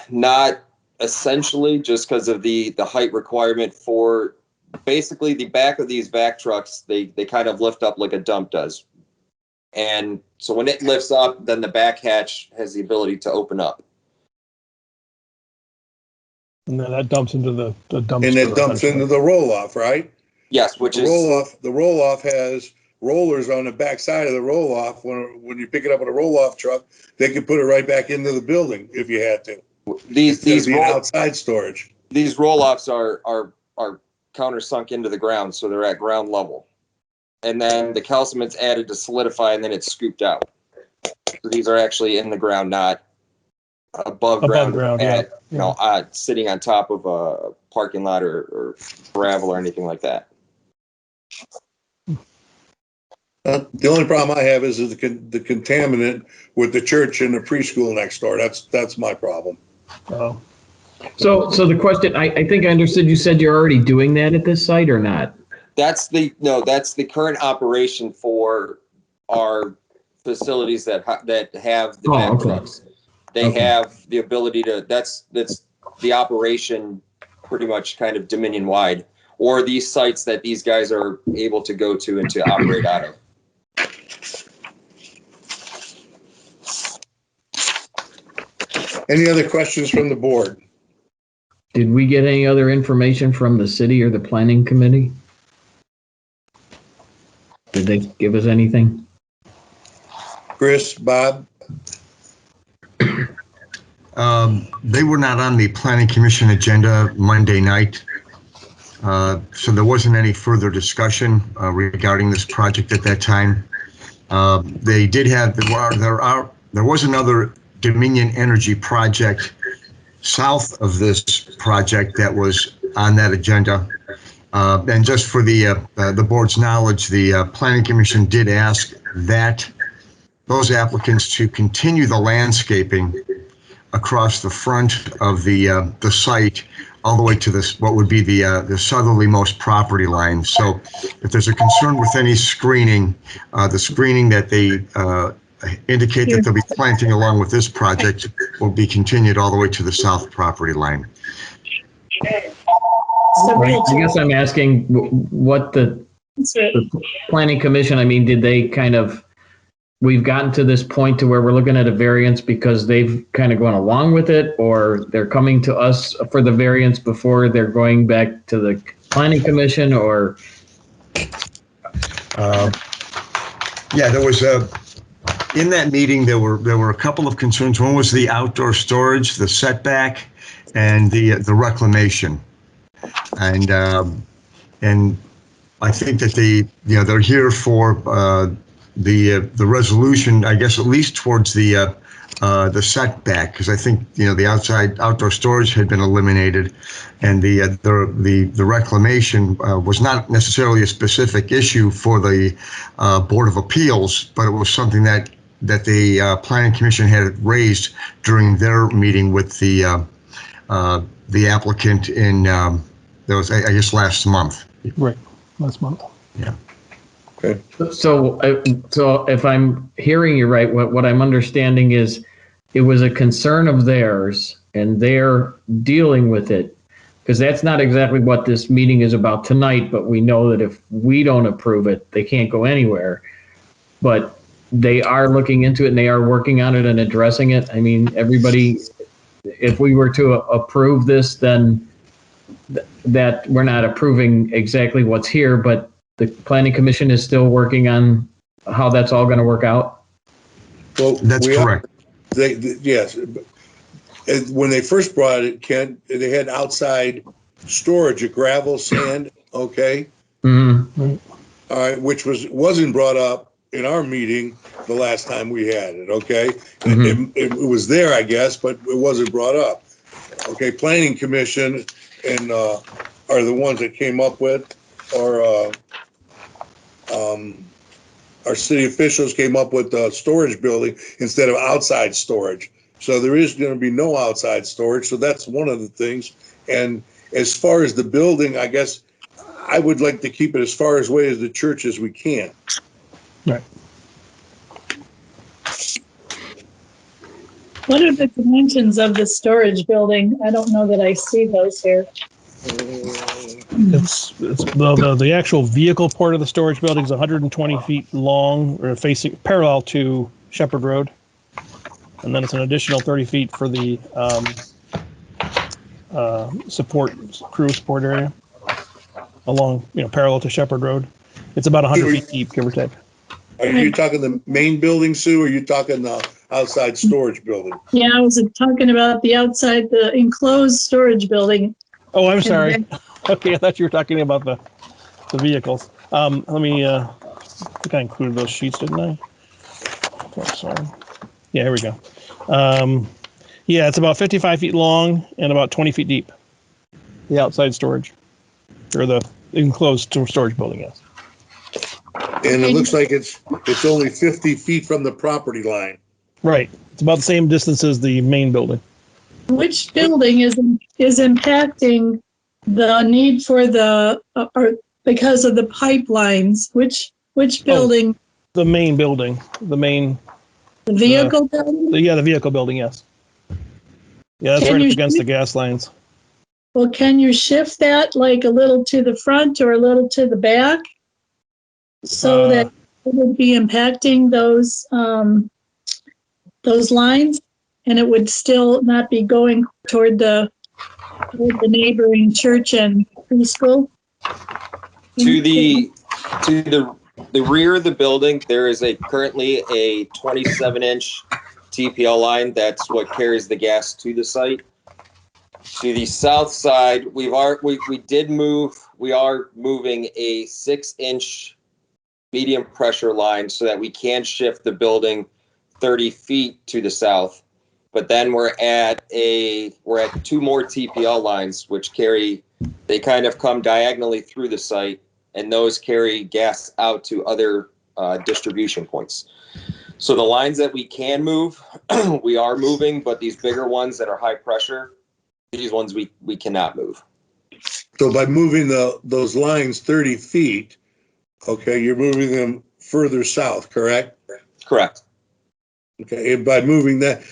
Not essentially, just because of the height requirement for basically the back of these vac trucks. They kind of lift up like a dump does. And so when it lifts up, then the back hatch has the ability to open up. And then that dumps into the dumpster. And it dumps into the roll-off, right? Yes, the roll-off has rollers on the back side of the roll-off. When you pick it up in a roll-off truck, they can put it right back into the building if you had to. These outside storage. These roll-offs are countersunk into the ground, so they're at ground level. And then the calciment's added to solidify, and then it's scooped out. So these are actually in the ground, not above Above ground, ground, yeah. at, sitting on top of a parking lot or gravel or anything like that. The only problem I have is the contaminant with the church and the preschool next door. That's my problem. Oh, So the question, I think I understood, you said you're already doing that at this site or not? That's the current operation for our facilities that have the back okay. trucks. They have the ability to, that's the operation pretty much kind of Dominion wide, or these sites that these guys are able to go to and to operate out of. Any other questions from the board? Did we get any other information from the city or the planning committee? Did they give us anything? Chris, Bob? They were not on the planning commission agenda Monday night. So there wasn't any further discussion regarding this project at that time. They did have, there was another Dominion Energy project south of this project that was on that agenda. And just for the board's knowledge, the planning commission did ask that those applicants to continue the landscaping across the front of the site all the way to this, what would be the southerlymost property line. So if there's a concern with any screening, the screening that they indicate that they'll be planting along with this project will be continued all the way to the south property line. Right. I guess I'm asking what the planning commission, I mean, did they kind of, we've gotten to this point to where we're looking at a variance because they've kind of gone along with it, or they're coming to us for the variance before they're going back to the planning commission, or? Yeah, there was in that meeting, there were a couple of concerns. One was the outdoor storage, the setback, and the reclamation. And I think that they're here for the resolution, I guess, at least towards the setback, because I think the outdoor storage had been eliminated, and the reclamation was not necessarily a specific issue for the Board of Appeals, but it was something that the Planning Commission had raised during their meeting with the applicant in that was, I guess, last month. right, last month. Yeah. Okay. So if I'm hearing you right, what I'm understanding is it was a concern of theirs and they're dealing with it, because that's not exactly what this meeting is about tonight, but we know that if we don't approve it, they can't go anywhere. But they are looking into it and they are working on it and addressing it. I mean, everybody, if we were to approve this, then that we're not approving exactly what's here, but the planning commission is still working on how that's all going to work out. Well, That's correct. Yes. When they first brought it, Ken, they had outside storage of gravel, sand, okay? Mm-hmm. All right, which wasn't brought up in our meeting the last time we had it, okay? Mm-hmm. It was there, I guess, but it wasn't brought up. Okay, planning commission and are the ones that came up with, or our city officials came up with a storage building instead of outside storage. So there is going to be no outside storage. So that's one of the things. And as far as the building, I guess I would like to keep it as far away as the church as we can. Right. What are the dimensions of the storage building? I don't know that I see those here. It's the actual vehicle part of the storage building is 120 feet long, or facing parallel to Shepherd Road, and then it's an additional 30 feet for the crew support area along, parallel to Shepherd Road. It's about 100 feet deep, give or take. Are you talking the main building, Sue, or are you talking the outside storage building? Yeah, I was talking about the outside, the enclosed storage building. Oh, I'm sorry. Okay, I thought you were talking about the vehicles. Let me, I think I included those sheets, didn't I? Oh, sorry. Yeah, here we go. Yeah, it's about 55 feet long and about 20 feet deep. The outside storage, or the enclosed storage building, yes. And it looks like it's only 50 feet from the property line. Right. It's about the same distance as the main building. Which building is impacting the need for the, or because of the pipelines? Which building? The main building, the Vehicle building? the vehicle building, yes. Yeah, that's Can right you up against the shift- gas lines. Well, can you shift that like a little to the front or a little to the back? So that it would be impacting those lines, and it would still not be going toward the neighboring church and preschool? To the rear of the building, there is currently a 27-inch TPL line. That's what carries the gas to the site. To the south side, we are moving a 6-inch medium pressure line so that we can shift the building 30 feet to the south. But then we're at 2 more TPL lines, which they kind of come diagonally through the site, and those carry gas out to other distribution points. So the lines that we can move, we are moving, but these bigger ones that are high pressure, these ones we cannot move. So by moving those lines 30 feet, okay, you're moving them further south, correct? Correct. Okay, and by moving that,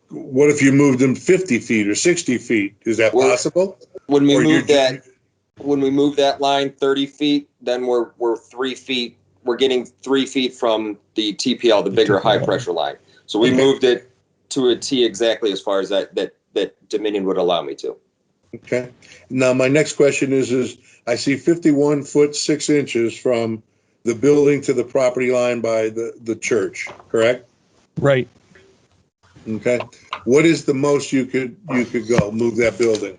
what if you moved them 50 feet or 60 feet? Is that possible? When we move that line 30 feet, then we're 3 feet. We're getting 3 feet from the TPL, the bigger high pressure line. So we moved it to a T exactly as far as that Dominion would allow me to. Okay. Now my next question is I see 51 foot 6 inches from the building to the property line by the church, correct? Right. Okay. What is the most you could go move that building?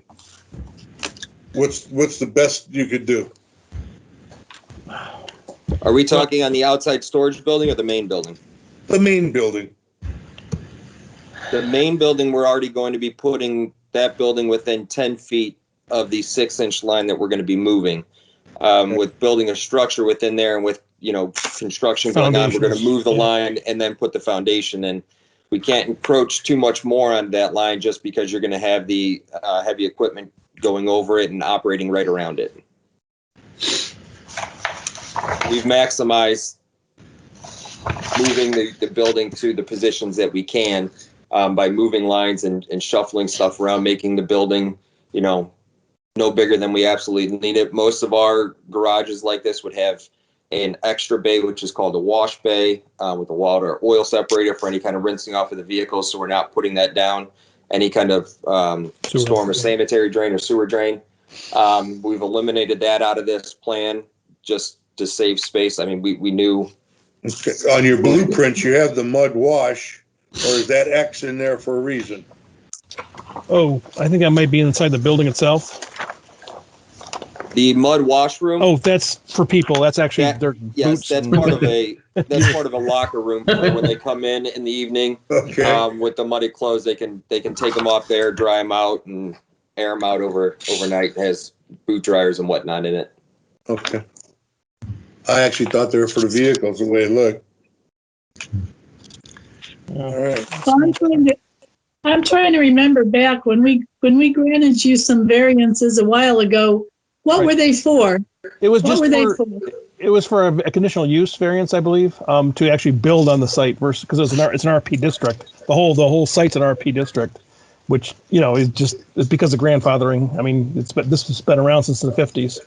What's the best you could do? Are we talking on the outside storage building or the main building? The main building. The main building, we're already going to be putting that building within 10 feet of the 6-inch line that we're going to be moving. With building a structure within there and with, construction going on, we're going to move the line and then put the foundation in. We can't encroach too much more on that line just because you're going to have the heavy equipment going over it and operating right around it. We've maximized moving the building to the positions that we can by moving lines and shuffling stuff around, making the building, no bigger than we absolutely need it. Most of our garages like this would have an extra bay, which is called a wash bay, with a water or oil separator for any kind of rinsing off of the vehicle. So we're not putting that down any kind of storm or sanitary drain or sewer drain. We've eliminated that out of this plan just to save space. I mean, we knew. Okay. On your blueprints, you have the mud wash, or is that X in there for a reason? Oh, I think that might be inside the building itself. The mud washroom. Oh, that's for people. That's actually their boots. That's part of a locker room for when they come in the evening. Okay. With the muddy clothes, they can take them off there, dry them out, and air them out overnight. It has boot dryers and whatnot in it. Okay. I actually thought they were for the vehicles, the way it looked. All right. So I'm trying to remember back when we granted you some variances a while ago. What were they for? It was What just were they for, for? it was for a conditional use variance, I believe, to actually build on the site versus because it's an RP district. The whole site's an RP district, which is because of grandfathering. I mean, this has been around since the 50s,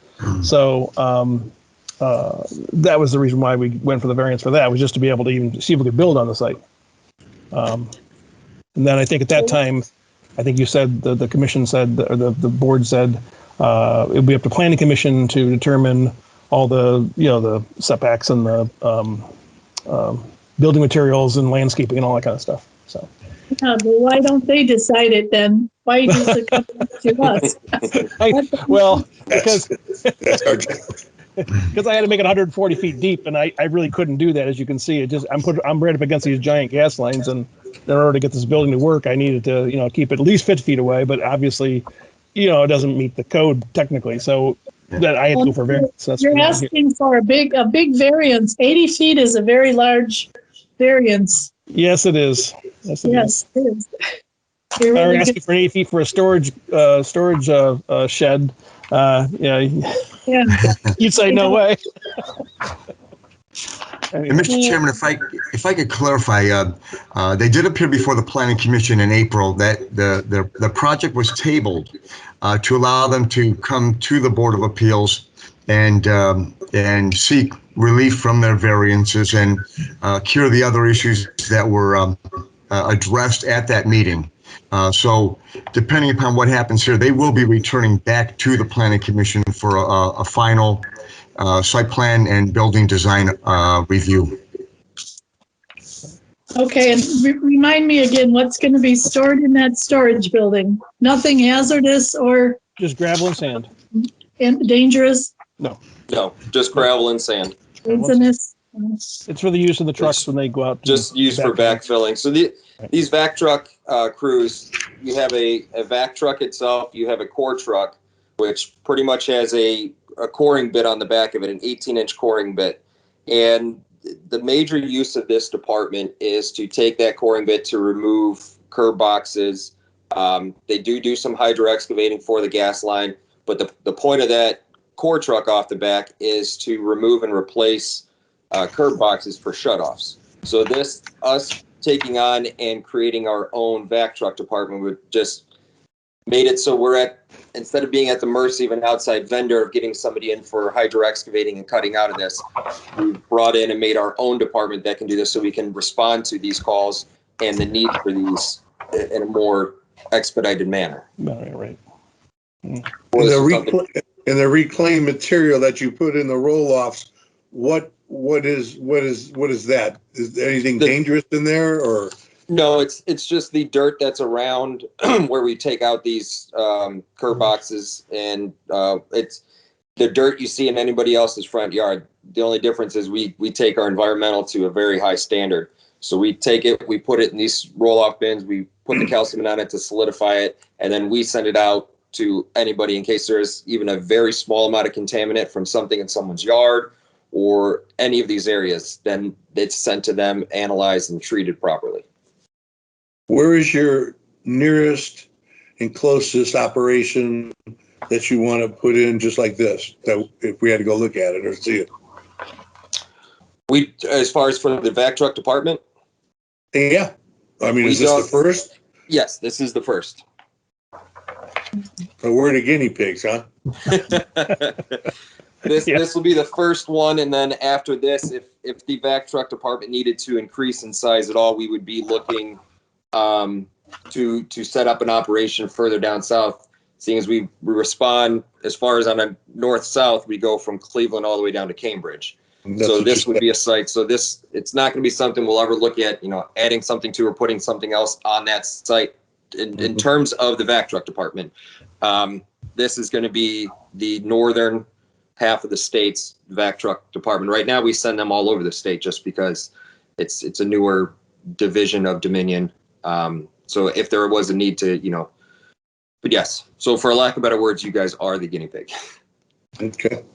so that was the reason why we went for the variance for that, was just to be able to even see if we could build on the site. And then I think at that time, I think you said the commission said, or the board said, it would be up to planning commission to determine all the setbacks and the building materials and landscaping and all that kind of stuff. So. Yeah, but why don't they decide it then? Why does it come to us? Well, because that's our job. because I had to make it 140 feet deep, and I really couldn't do that. As you can see, I'm right up against these giant gas lines, and in order to get this building to work, I needed to keep it at least 50 feet away. But obviously, it doesn't meet the code technically, so that I had to go for variance. You're asking for a big variance. 80 feet is a very large variance. Yes, it is. Yes, it is. It is. We're asking for 80 feet for a storage shed. Yeah. You'd say no way. And Mr. Chairman, if I could clarify, they did appear before the Planning Commission in April that the project was tabled to allow them to come to the Board of Appeals and seek relief from their variances and cure the other issues that were addressed at that meeting. So depending upon what happens here, they will be returning back to the Planning Commission for a final site plan and building design review. Okay, and remind me again, what's going to be stored in that storage building? Nothing hazardous or just gravel and sand. Dangerous? No, just gravel and sand. Poisonous? It's for the use of the trucks when they go out. Just used for backfilling. So these vac truck crews, you have a vac truck itself, you have a core truck, which pretty much has a coring bit on the back of it, an 18-inch coring bit. And the major use of this department is to take that coring bit to remove curb boxes. They do some hydro excavating for the gas line, but the point of that core truck off the back is to remove and replace curb boxes for shutoffs. So us taking on and creating our own vac truck department would just made it so instead of being at the mercy of an outside vendor of getting somebody in for hydro excavating and cutting out of this, we brought in and made our own department that can do this so we can respond to these calls and the need for these in a more expedited manner. Right. And the reclaimed material that you put in the roll-offs, what is that? Is there anything dangerous in there, or? No, it's just the dirt that's around where we take out these curb boxes, and it's the dirt you see in anybody else's front yard. The only difference is we take our environmental to a very high standard. So we take it, we put it in these roll-off bins, we put the calcium on it to solidify it, and then we send it out to anybody in case there is even a very small amount of contaminant from something in someone's yard or any of these areas. Then it's sent to them, analyzed, and treated properly. Where is your nearest and closest operation that you want to put in just like this, that if we had to go look at it or see it? As far as for the vac truck department? Yeah. I mean, is this the first? Yes, this is the first. So we're the guinea pigs, huh? This will be the first one, and then after this, if the vac truck department needed to increase in size at all, we would be looking to set up an operation further down south, seeing as we respond as far as on a north-south, we go from Cleveland all the way down to Cambridge. So this would be a site. So it's not going to be something we'll ever look at, adding something to or putting something else on that site in terms of the vac truck department. This is going to be the northern half of the state's vac truck department. Right now, we send them all over the state just because it's a newer division of Dominion. So if there was a need to, but yes. So for lack of better words, you guys are the guinea pig. Okay.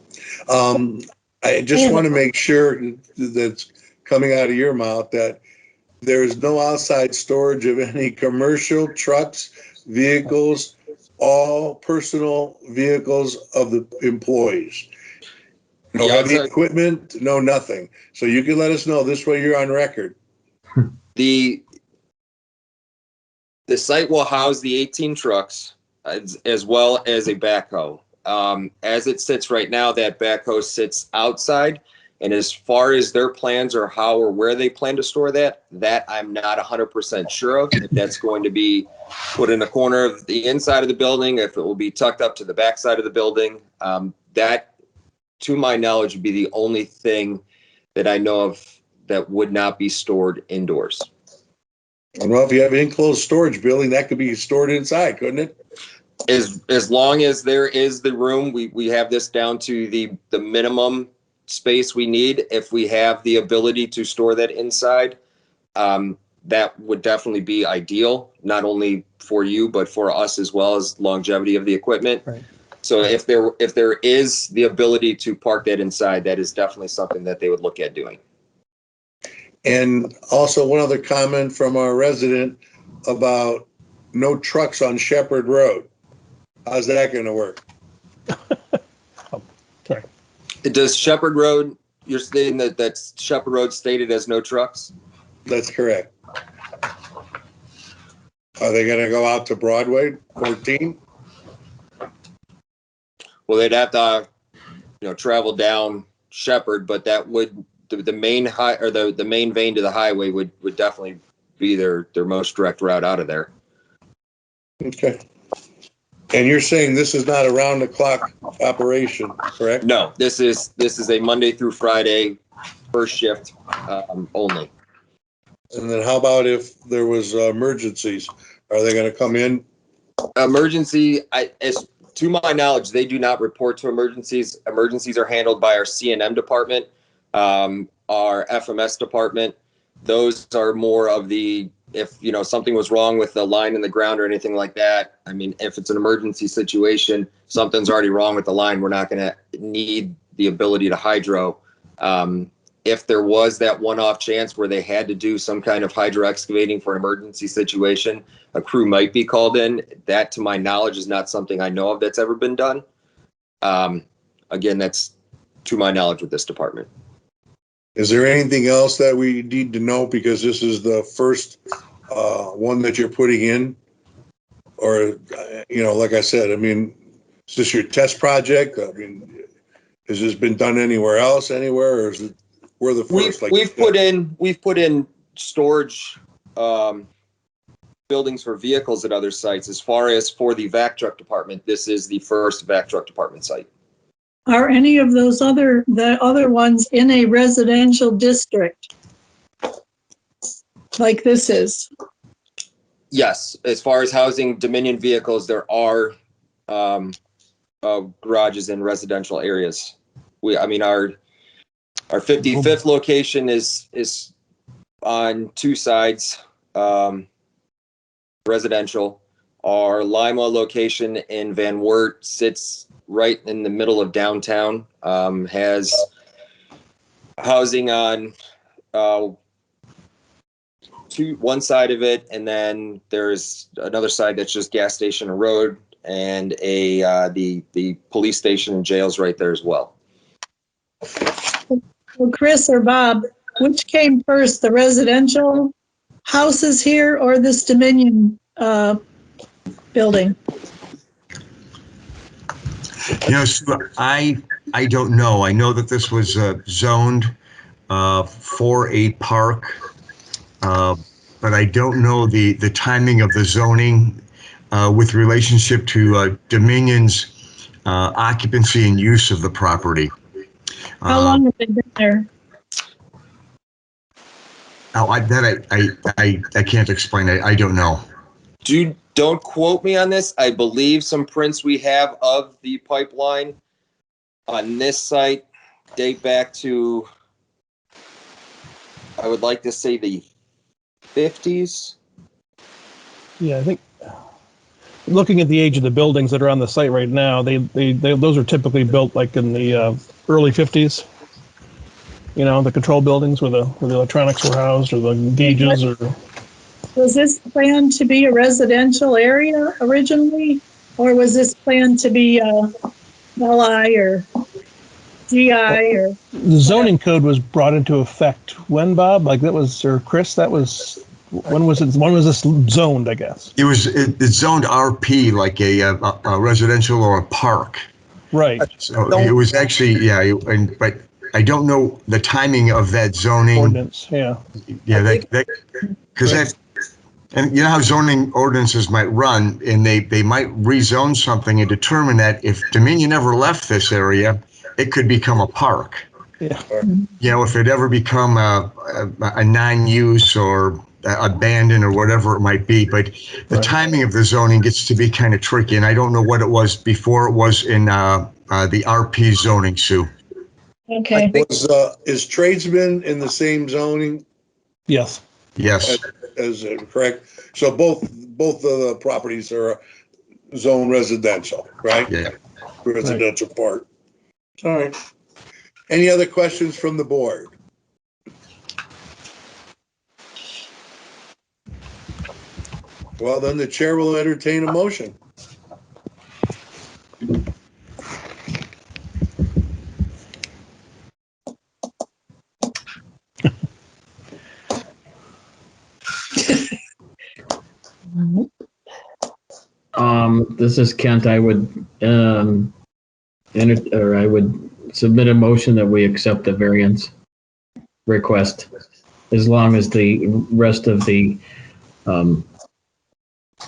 I just want to make sure that's coming out of your mouth that there's no outside storage of any commercial trucks, vehicles, all personal vehicles of the employees. No heavy equipment, no nothing. So you can let us know this way you're on record. The site will house the 18 trucks as well as a backhoe. As it sits right now, that backhoe sits outside. And as far as their plans or how or where they plan to store that I'm not 100% sure of. If that's going to be put in a corner of the inside of the building, if it will be tucked up to the back side of the building, that, to my knowledge, would be the only thing that I know of that would not be stored indoors. Well, if you have an enclosed storage building, that could be stored inside, couldn't it? As long as there is the room, we have this down to the minimum space we need. If we have the ability to store that inside, that would definitely be ideal, not only for you, but for us as well, as longevity of the equipment. Right. So if there is the ability to park that inside, that is definitely something that they would look at doing. And also one other comment from our resident about no trucks on Shepherd Road. How's that going to work? Sorry. Does Shepherd Road, you're stating that's Shepherd Road stated as no trucks? That's correct. Are they going to go out to Broadway 14? Well, they'd have to, travel down Shepherd, but that would, the main the main vein to the highway would definitely be their most direct route out of there. Okay. And you're saying this is not a round the clock operation, correct? No, this is a Monday through Friday first shift only. And then how about if there was emergencies? Are they going to come in? Emergency, as to my knowledge, they do not report to emergencies. Emergencies are handled by our C&M department, our FMS department. Those are more of the, if something was wrong with the line in the ground or anything like that. I mean, if it's an emergency situation, something's already wrong with the line, we're not going to need the ability to hydro. If there was that one-off chance where they had to do some kind of hydro excavating for an emergency situation, a crew might be called in. That, to my knowledge, is not something I know of that's ever been done. Again, that's to my knowledge with this department. Is there anything else that we need to know, because this is the first one that you're putting in? Or, like I said, I mean, is this your test project? I mean, has this been done anywhere else, or is it, we're the first? We've put in storage buildings for vehicles at other sites. As far as for the vac truck department, this is the first vac truck department site. Are any of those the other ones in a residential district like this is? Yes, as far as housing Dominion vehicles, there are garages in residential areas. Our 55th location is on two sides, residential. Our Lima location in Van Wert sits right in the middle of downtown, has housing on one side of it, and then there's another side that's just gas station and road, and the police station and jails right there as well. Well, Chris or Bob, which came first, the residential houses here or this Dominion building? Sue, I don't know. I know that this was zoned for a park, but I don't know the timing of the zoning with relationship to Dominion's occupancy and use of the property. How long have they been there? I can't explain. I don't know. Don't quote me on this. I believe some prints we have of the pipeline on this site date back to, I would like to say, the 50s. Yeah, I think looking at the age of the buildings that are on the site right now, those are typically built like in the early 50s. The control buildings where the electronics were housed, or the gauges, or. Was this planned to be a residential area originally, or was this planned to be LI or GI or? The zoning code was brought into effect when, Bob? Like that was, or Chris? That was when was it? When was this zoned? I guess it's zoned RP, like a residential or a park. Right. So it was actually but I don't know the timing of that zoning ordinance. Yeah. Yeah, that because that. And you know how zoning ordinances might run, and they might rezone something and determine that if Dominion ever left this area, it could become a park. Yeah. If it ever become a non-use or abandoned or whatever it might be. But the timing of the zoning gets to be kind of tricky, and I don't know what it was before it was in the RP zoning, Sue. Okay. Is tradesman in the same zoning Yes. Yes. as correct? So both of the properties are zone residential, right? Yeah. Residential part. All right. Any other questions from the board? Well, then the chair will entertain a motion. This is Kent. I would I would submit a motion that we accept the variance request, as long as the rest of the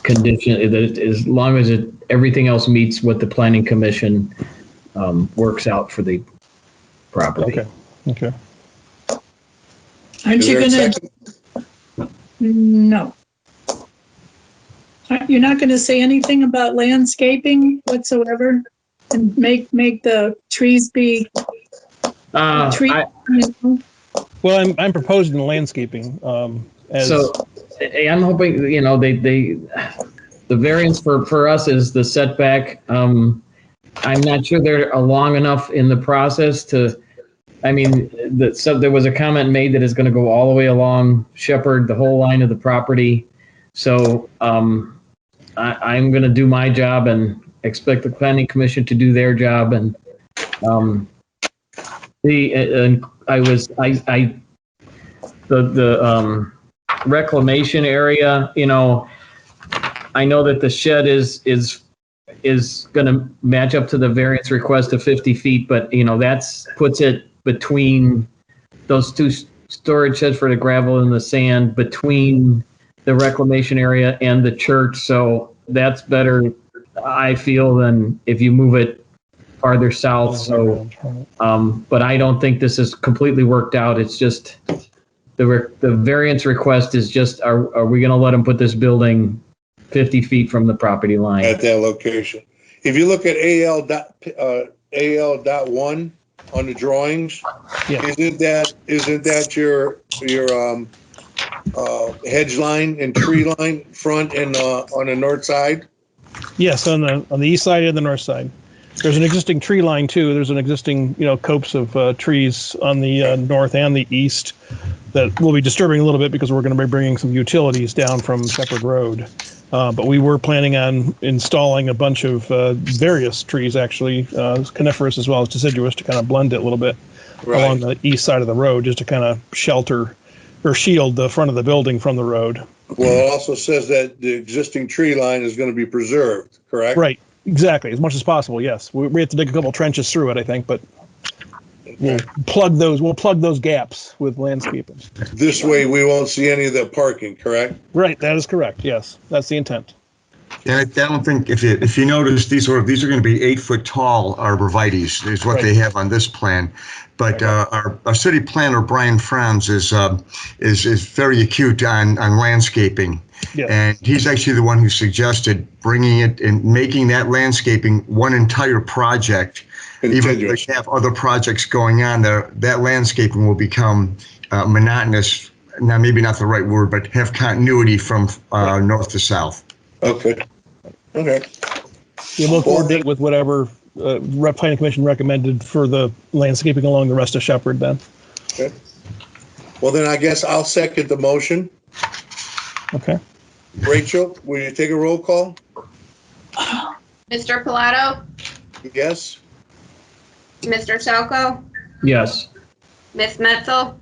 condition, as long as everything else meets what the planning commission works out for the property. Okay. Aren't Is you there a gonna, second? no. You're not gonna say anything about landscaping whatsoever? And make the trees be, I, Well, I'm proposing landscaping. So I'm hoping, the variance for us is the setback. I'm not sure they're long enough in the process to, so there was a comment made that it's going to go all the way along Shepherd, the whole line of the property. So I'm going to do my job and expect the planning commission to do their job. And the reclamation area, I know that the shed is going to match up to the variance request of 50 feet, but that's puts it between those two storage sheds for the gravel and the sand, between the reclamation area and the church. So that's better, I feel, than if you move it farther south. So, but I don't think this is completely worked out. It's just the variance request is just, are we going to let them put this building 50 feet from the property line? At that location. If you look at AL.1 on the drawings, Yeah. isn't that your hedge line and tree line front and on the north side? Yes, on the east side and the north side. There's an existing tree line too. There's an existing, copse of trees on the north and the east that will be disturbing a little bit because we're going to be bringing some utilities down from Shepherd Road. But we were planning on installing a bunch of various trees, actually, coniferous as well as deciduous, to kind of blend it a little bit along the east side of the road, just to kind of shelter or shield the front of the building from the road. Well, it also says that the existing tree line is going to be preserved, correct? Right, exactly, as much as possible, yes. We have to dig a couple trenches through it, I think, but we'll plug those gaps with landscaping. This way we won't see any of the parking, correct? Right, that is correct, yes. That's the intent. And I don't think, if you notice, these are going to be 8-foot tall arborvitaes is what they have on this plan. But our city planner, Brian Franz, is very acute on landscaping. Yeah. And he's actually the one who suggested bringing it and making that landscaping one entire project. Even if we have other projects going on, that landscaping will become monotonous. Now, maybe not the right word, but have continuity from north to south. Okay. Yeah, we'll coordinate with whatever planning commission recommended for the landscaping along the rest of Shepherd then. Okay. Well, then I guess I'll second the motion. Okay. Rachel, will you take a roll call? Mr. Pilato? Yes. Mr. Selko? Yes. Ms. Metzel?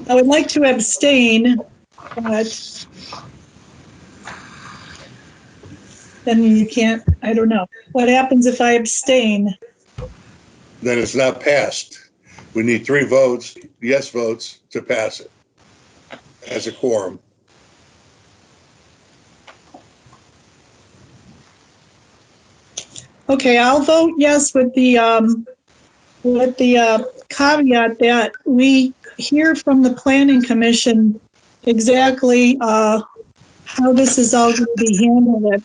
I would like to abstain, but then you can't, I don't know. What happens if I abstain? Then it's not passed. We need 3 votes, yes votes, to pass it as a quorum. Okay, I'll vote yes with the caveat that we hear from the planning commission exactly how this is all going to be handled,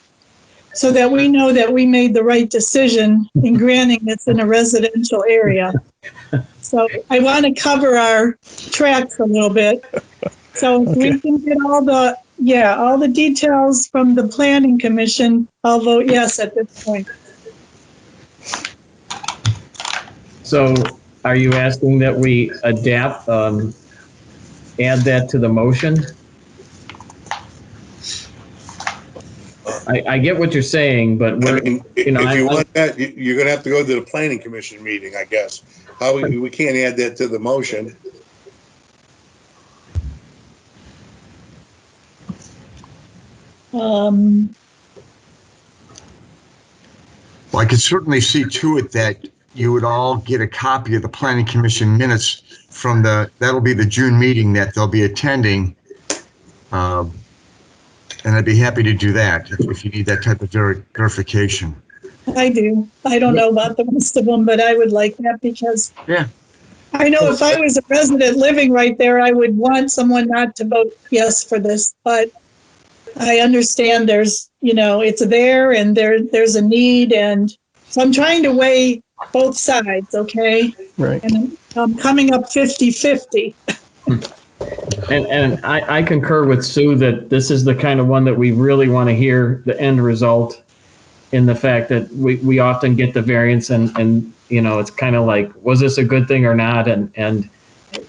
so that we know that we made the right decision in granting this in a residential area. So I want to cover our tracks a little bit. So if we can get all the details from the planning commission, I'll vote yes at this point. So are you asking that we adapt, add that to the motion? I get what you're saying, but I we're, mean, if you want that, you're gonna have to go to the planning commission meeting, I guess. How, we can't add that to the motion. Well, I could certainly see to it that you would all get a copy of the planning commission minutes from that'll be the June meeting that they'll be attending. And I'd be happy to do that if you need that type of verification. I do. I don't know about the rest of them, but I would like that because I know if I was a resident living right there, I would want someone not to vote yes for this, but I understand there's, it's there and there's a need, and so I'm trying to weigh both sides, okay? Right. And I'm coming up 50-50. And I concur with Sue that this is the kind of one that we really want to hear the end result, in the fact that we often get the variance and it's kind of like, was this a good thing or not? And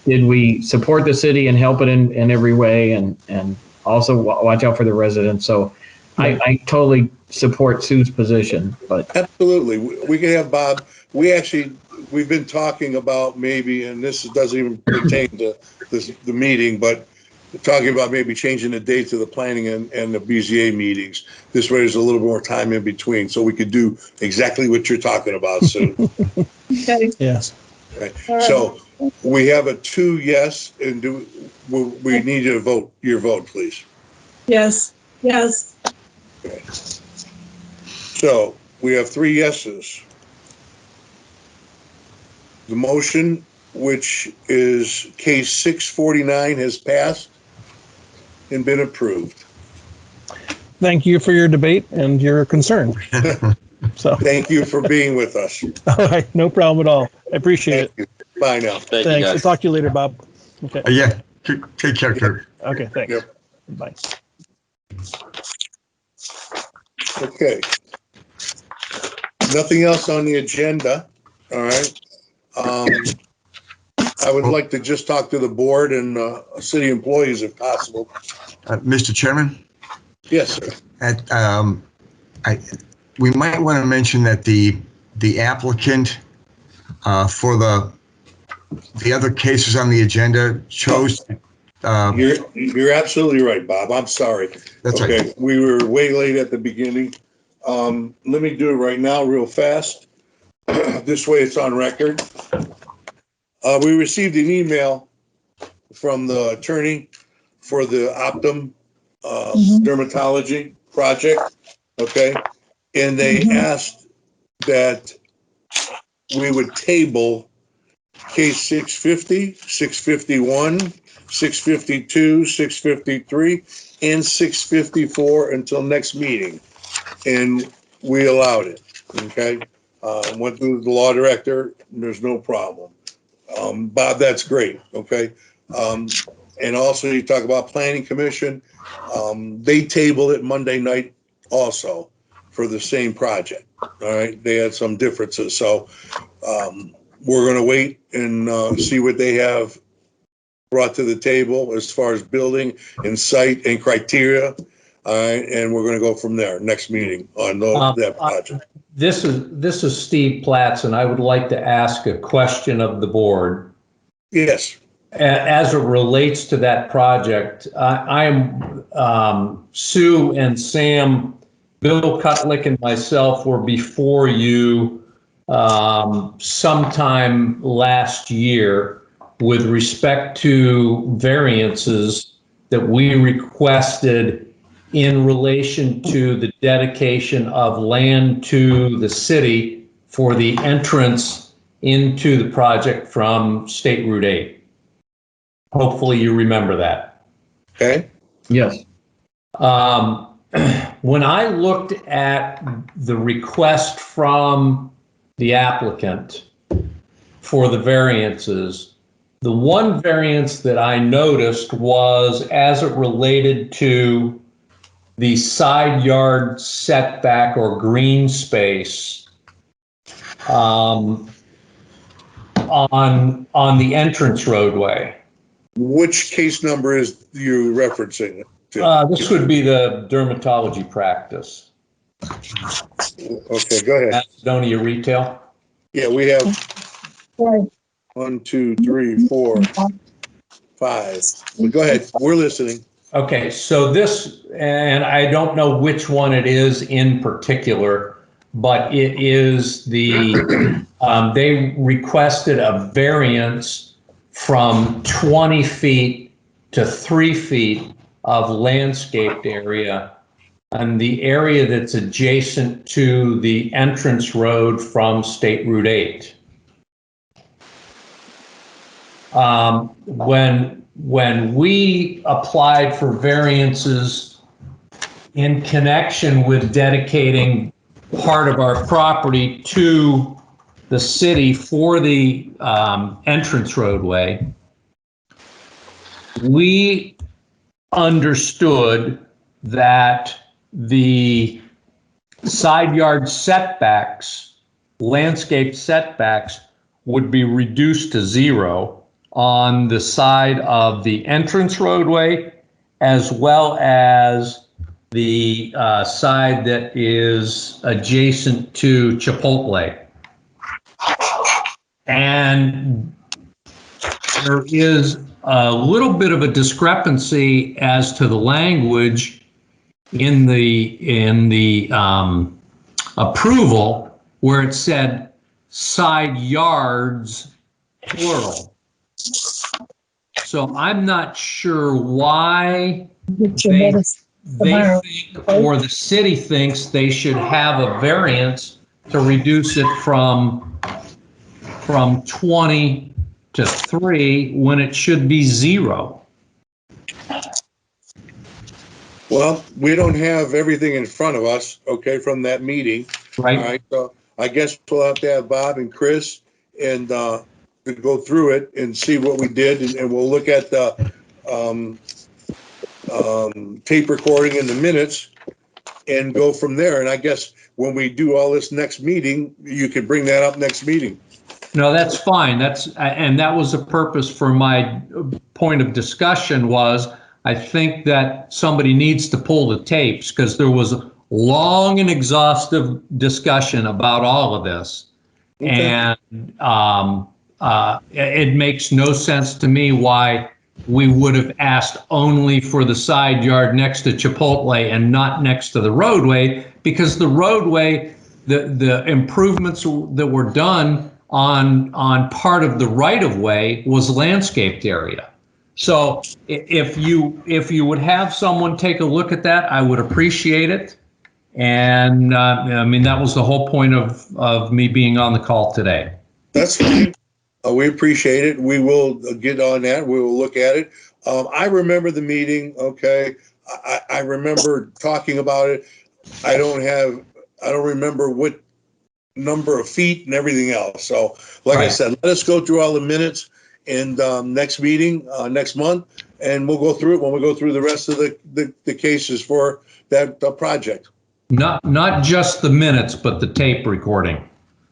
did we support the city and help it in every way, and also watch out for the residents? So I totally support Sue's position, but. Absolutely. We can have Bob. We've been talking about maybe, and this doesn't even pertain to the meeting, but talking about maybe changing the dates of the planning and the BZA meetings. This way there's a little more time in between, so we could do exactly what you're talking about, Sue. Okay. Yes. Okay. So we have a 2 yes, and we need you to vote, your vote, please. Yes. Okay. So we have 3 yeses. The motion, which is case 649, has passed and been approved. Thank you for your debate and your concern. So Thank you for being with us. all right, no problem at all. I appreciate Thank you. Bye now. Thank you, Thanks. I'll guys. talk to you later, Bob. Okay. Yeah, take care, Kurt. Okay, thanks. Yep. Bye. Okay. Nothing else on the agenda. All right. I would like to just talk to the board and city employees if possible. Mr. Chairman? Yes, sir. We might want to mention that the applicant for the other cases on the agenda chose. You're absolutely right, Bob. I'm sorry. That's okay. right. We were way late at the beginning. Let me do it right now real fast. This way it's on record. We received an email from the attorney for the Optum dermatology project, okay? And they asked that we would table case 650, 651, 652, 653, and 654 until next meeting. And we allowed it, okay? Went through the law director, there's no problem. Bob, that's great, okay? And also you talk about planning commission. They tabled it Monday night also for the same project, all right? They had some differences, so we're gonna wait and see what they have brought to the table as far as building and site and criteria, all right? And we're gonna go from there, next meeting on that project. This is Steve Platts, and I would like to ask a question of the board. Yes. As it relates to that project, I am Sue and Sam, Bill Cutlick and myself were before you sometime last year with respect to variances that we requested in relation to the dedication of land to the city for the entrance into the project from State Route 8. Hopefully you remember that. Okay. Yes. When I looked at the request from the applicant for the variances, the one variance that I noticed was as it related to the side yard setback or green space on the entrance roadway. Which case number is you referencing to? This would be the dermatology practice. Okay, go ahead. Macedonia Retail. Yeah, we have Right. 1, 2, 3, 4, 5. But go ahead. We're listening. Okay, so this, and I don't know which one it is in particular, but it is the, they requested a variance from 20 feet to 3 feet of landscaped area and the area that's adjacent to the entrance road from State Route 8. When we applied for variances in connection with dedicating part of our property to the city for the entrance roadway, we understood that the side yard setbacks, landscape setbacks, would be reduced to 0 on the side of the entrance roadway, as well as the side that is adjacent to Chipotle. And there is a little bit of a discrepancy as to the language in the approval where it said side yards, plural. So I'm not sure why they think, or the city thinks they should have a variance to reduce it from 20 to 3 when it should be 0. Well, we don't have everything in front of us, okay, from that meeting. Right. All right, so I guess we'll have to have Bob and Chris and to go through it and see what we did, and we'll look at the tape recording in the minutes and go from there. And I guess when we do all this next meeting, you could bring that up next meeting. No, that's fine. And that was the purpose for my point of discussion was I think that somebody needs to pull the tapes because there was a long and exhaustive discussion about all of this. Okay. And it makes no sense to me why we would have asked only for the side yard next to Chipotle and not next to the roadway, because the roadway, the improvements that were done on part of the right of way was landscaped area. So if you would have someone take a look at that, I would appreciate it. And I mean, that was the whole point of me being on the call today. That's fine. We appreciate it. We will get on that. We will look at it. I remember the meeting. Okay. I remember talking about it. I don't remember what number of feet and everything else. So like I said, let us go through all the minutes and next meeting, next month, and we'll go through it when we go through the rest of the cases for that project. Not just the minutes, but the tape recording.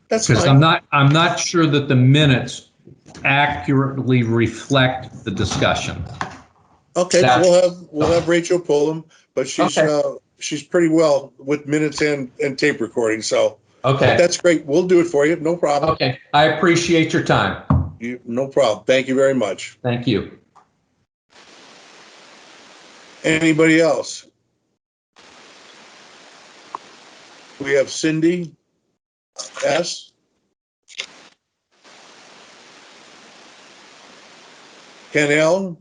That's fine. Because I'm not sure that the minutes accurately reflect the discussion. Okay, we'll have Rachel pull them, but she's pretty well with minutes and tape recording. So okay, that's great. We'll do it for you. No problem. Okay, I appreciate your time. No problem. Thank you very much. Thank you. Anybody else? We have Cindy S. Ken L.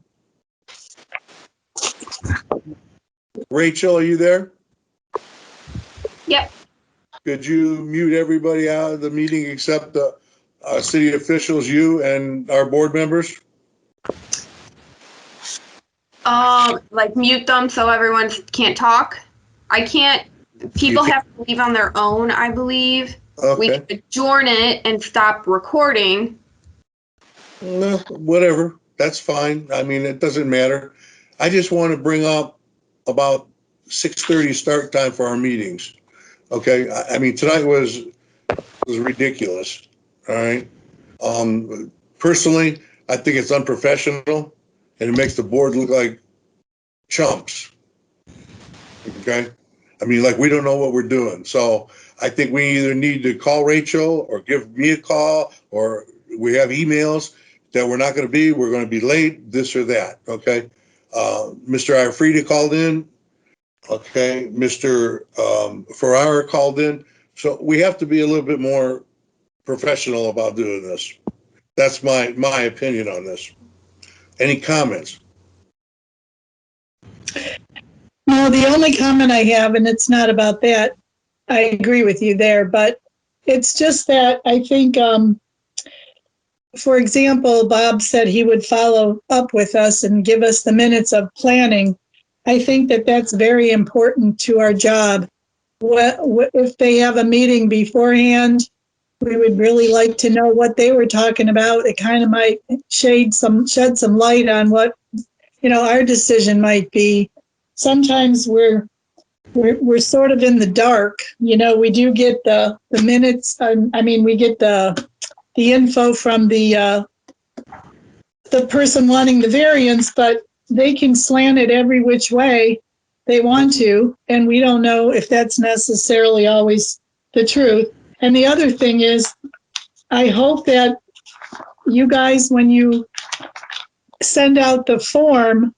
Rachel, are you there? Yep. Could you mute everybody out of the meeting except the city officials, you and our board members? Like mute them so everyone can't talk. I can't, people have to leave on their own, I believe. We Okay, can adjourn it and stop recording. no, whatever, that's fine. I mean, it doesn't matter. I just want to bring up about 6:30 start time for our meetings. Okay, I mean, tonight was ridiculous, all right? Personally, I think it's unprofessional and it makes the board look like chumps. Okay? I mean, like we don't know what we're doing. So I think we either need to call Rachel or give me a call, or we have emails that we're not going to be late, this or that. Okay? Mr. Iafrida called in. Okay? Mr. Ferrara called in. So we have to be a little bit more professional about doing this. That's my opinion on this. Any comments? No, the only comment I have, and it's not about that, I agree with you there, but it's just that I think, for example, Bob said he would follow up with us and give us the minutes of planning. I think that that's very important to our job. If they have a meeting beforehand, we would really like to know what they were talking about. It kind of might shed some light on what, our decision might be. Sometimes we're sort of in the dark. We do get the minutes. We get the info from the person wanting the variance, but they can slant it every which way they want to, and we don't know if that's necessarily always the truth. And the other thing is, I hope that you guys, when you send out the form,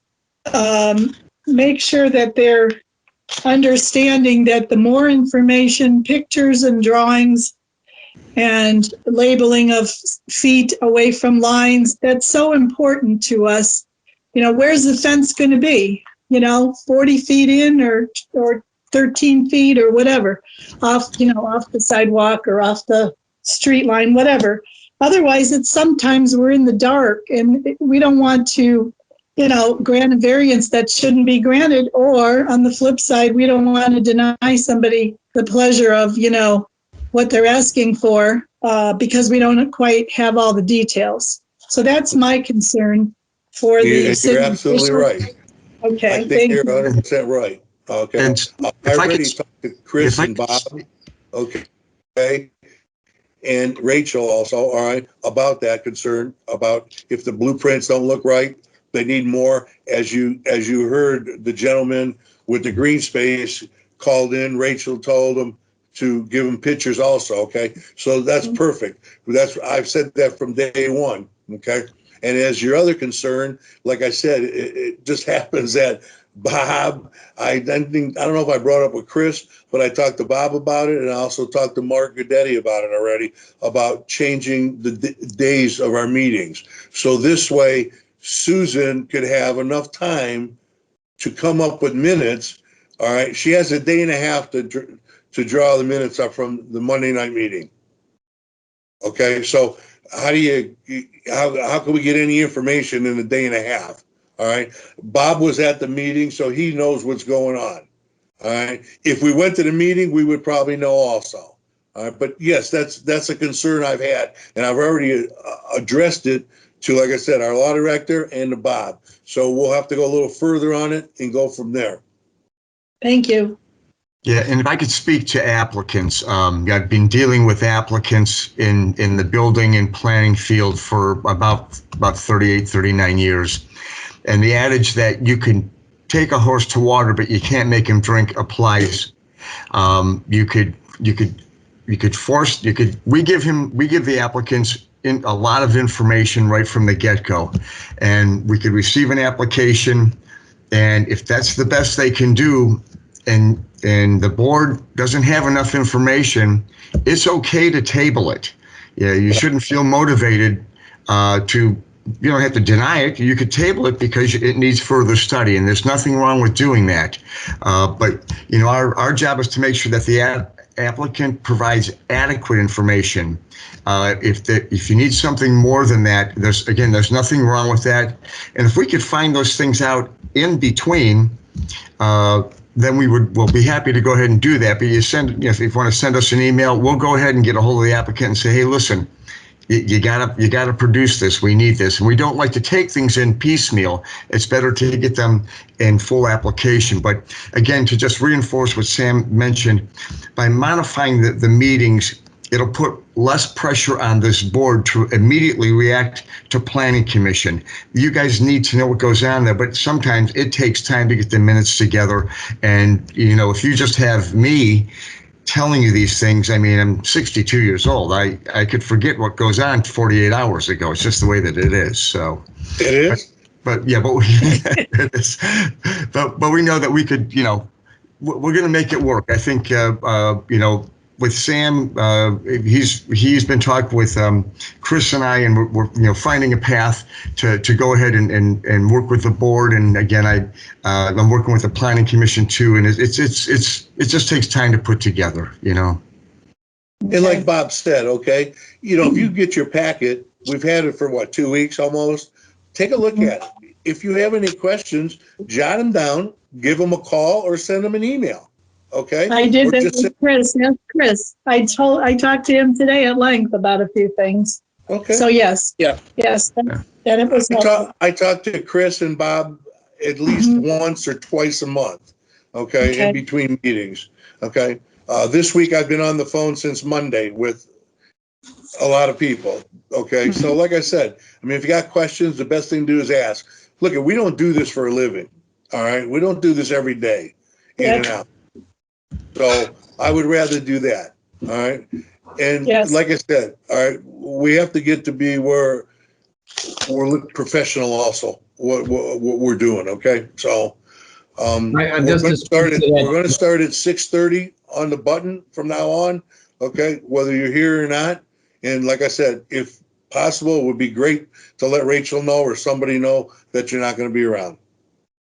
make sure that they're understanding that the more information, pictures and drawings and labeling of feet away from lines, that's so important to us. Where's the fence going to be? 40 feet in or 13 feet or whatever, off the sidewalk or off the street line, whatever. Otherwise, it's sometimes we're in the dark and we don't want to, grant a variance that shouldn't be granted. Or on the flip side, we don't want to deny somebody the pleasure of, what they're asking for because we don't quite have all the details. So that's my concern for the city. You're absolutely right. Okay, I think you're 100% right. Okay. And I already talked to Chris and Bob. Okay. And Rachel also, all right, about that concern, about if the blueprints don't look right, they need more. As you heard, the gentleman with the green space called in, Rachel told him to give him pictures also, okay? So that's perfect. I've said that from day one, okay? And as your other concern, like I said, it just happens that Bob, I don't know if I brought up with Chris, but I talked to Bob about it, and I also talked to Mark Guidetti about it already, about changing the days of our meetings. So this way, Susan could have enough time to come up with minutes. All right, she has a day and a half to draw the minutes up from the Monday night meeting. Okay, so how can we get any information in a day and a half? All right, Bob was at the meeting, so he knows what's going on. All right, if we went to the meeting, we would probably know also. All right, but yes, that's a concern I've had, and I've already addressed it to, like I said, our law director and to Bob. So we'll have to go a little further on it and go from there. Thank you. Yeah, and if I could speak to applicants, I've been dealing with applicants in the building and planning field for about 38, 39 years. And the adage that you can take a horse to water, but you can't make him drink applies. We give the applicants a lot of information right from the get-go, and we could receive an application, and if that's the best they can do, and the board doesn't have enough information, it's okay to table it. Yeah, you shouldn't feel motivated to you don't have to deny it. You could table it because it needs further study, and there's nothing wrong with doing that. But you know, our job is to make sure that the applicant provides adequate information. If you need something more than that, there's nothing wrong with that. And if we could find those things out in between, then we'll be happy to go ahead and do that. But if you want to send us an email, we'll go ahead and get a hold of the applicant and say, hey, listen, you gotta produce this. We need this. And we don't like to take things in piecemeal. It's better to get them in full application. But again, to just reinforce what Sam mentioned, by modifying the meetings, it'll put less pressure on this board to immediately react to planning commission. You guys need to know what goes on there, but sometimes it takes time to get the minutes together. And, you know, if you just have me telling you these things, I mean, I'm 62 years old. I could forget what goes on 48 hours ago. It's just the way that it is. So It is? but yeah, but it is. But we know that we could, you know, we're going to make it work. I think, you know, with Sam, he's been talking with Chris and I, and we're you know, finding a path to go ahead and work with the board. And again, I'm working with the planning commission too, and it just takes time to put together, you know. And like Bob said, okay, you know, if you get your packet, we've had it for what, 2 weeks almost. Take a look at it. If you have any questions, jot them down, give them a call, or send them an email. Okay. I did Or that just with Chris. Yes, Chris. I talked to him today at length about a few things. Okay. So yes. Yeah. Yes. Then it was helpful. I talk to Chris and Bob at least once or twice a month. Okay. In between meetings. Okay. This week I've been on the phone since Monday with a lot of people. Okay. So like I said, I mean, if you got questions, the best thing to do is ask. Look, we don't do this for a living. All right. We don't do this every day in and out. So I would rather do that. All right. And like I said, all right, we have to get to be where we're professional also, what we're doing. Okay. So we're going to start at 6:30 on the button from now on. Okay. Whether you're here or not. And like I said, if possible, it would be great to let Rachel know or somebody know that you're not going to be around.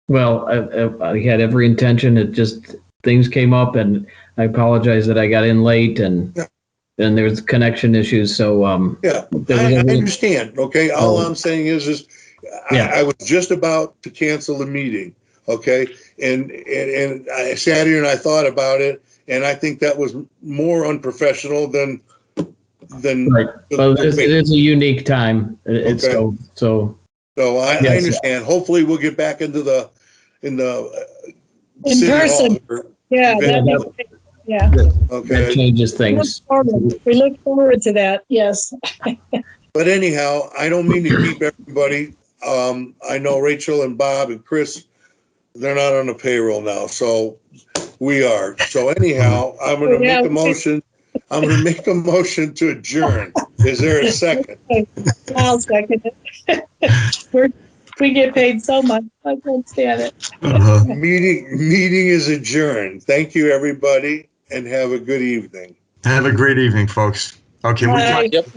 Well, I had every intention. It just, things came up, and I apologize that I got in late, and there's connection issues. So I understand. Okay, all I'm saying is I was just about to cancel the meeting. Okay, and I sat here and I thought about it, and I think that was more unprofessional than. Right. Well, it is a unique time. It's okay. So I understand. Hopefully, we'll get back into the in person. Yeah. Okay. That changes things. We look forward to that. Yes. But anyhow, I don't mean to keep everybody. I know Rachel and Bob and Chris, they're not on the payroll now, so we are. So anyhow, I'm going to make a motion. I'm going to make a motion to adjourn. Is there a second? I'll second it. We get paid so much. I can't stand it. Meeting is adjourned. Thank you, everybody, and have a good evening. Have a great evening, folks. Okay. Bye. Yep.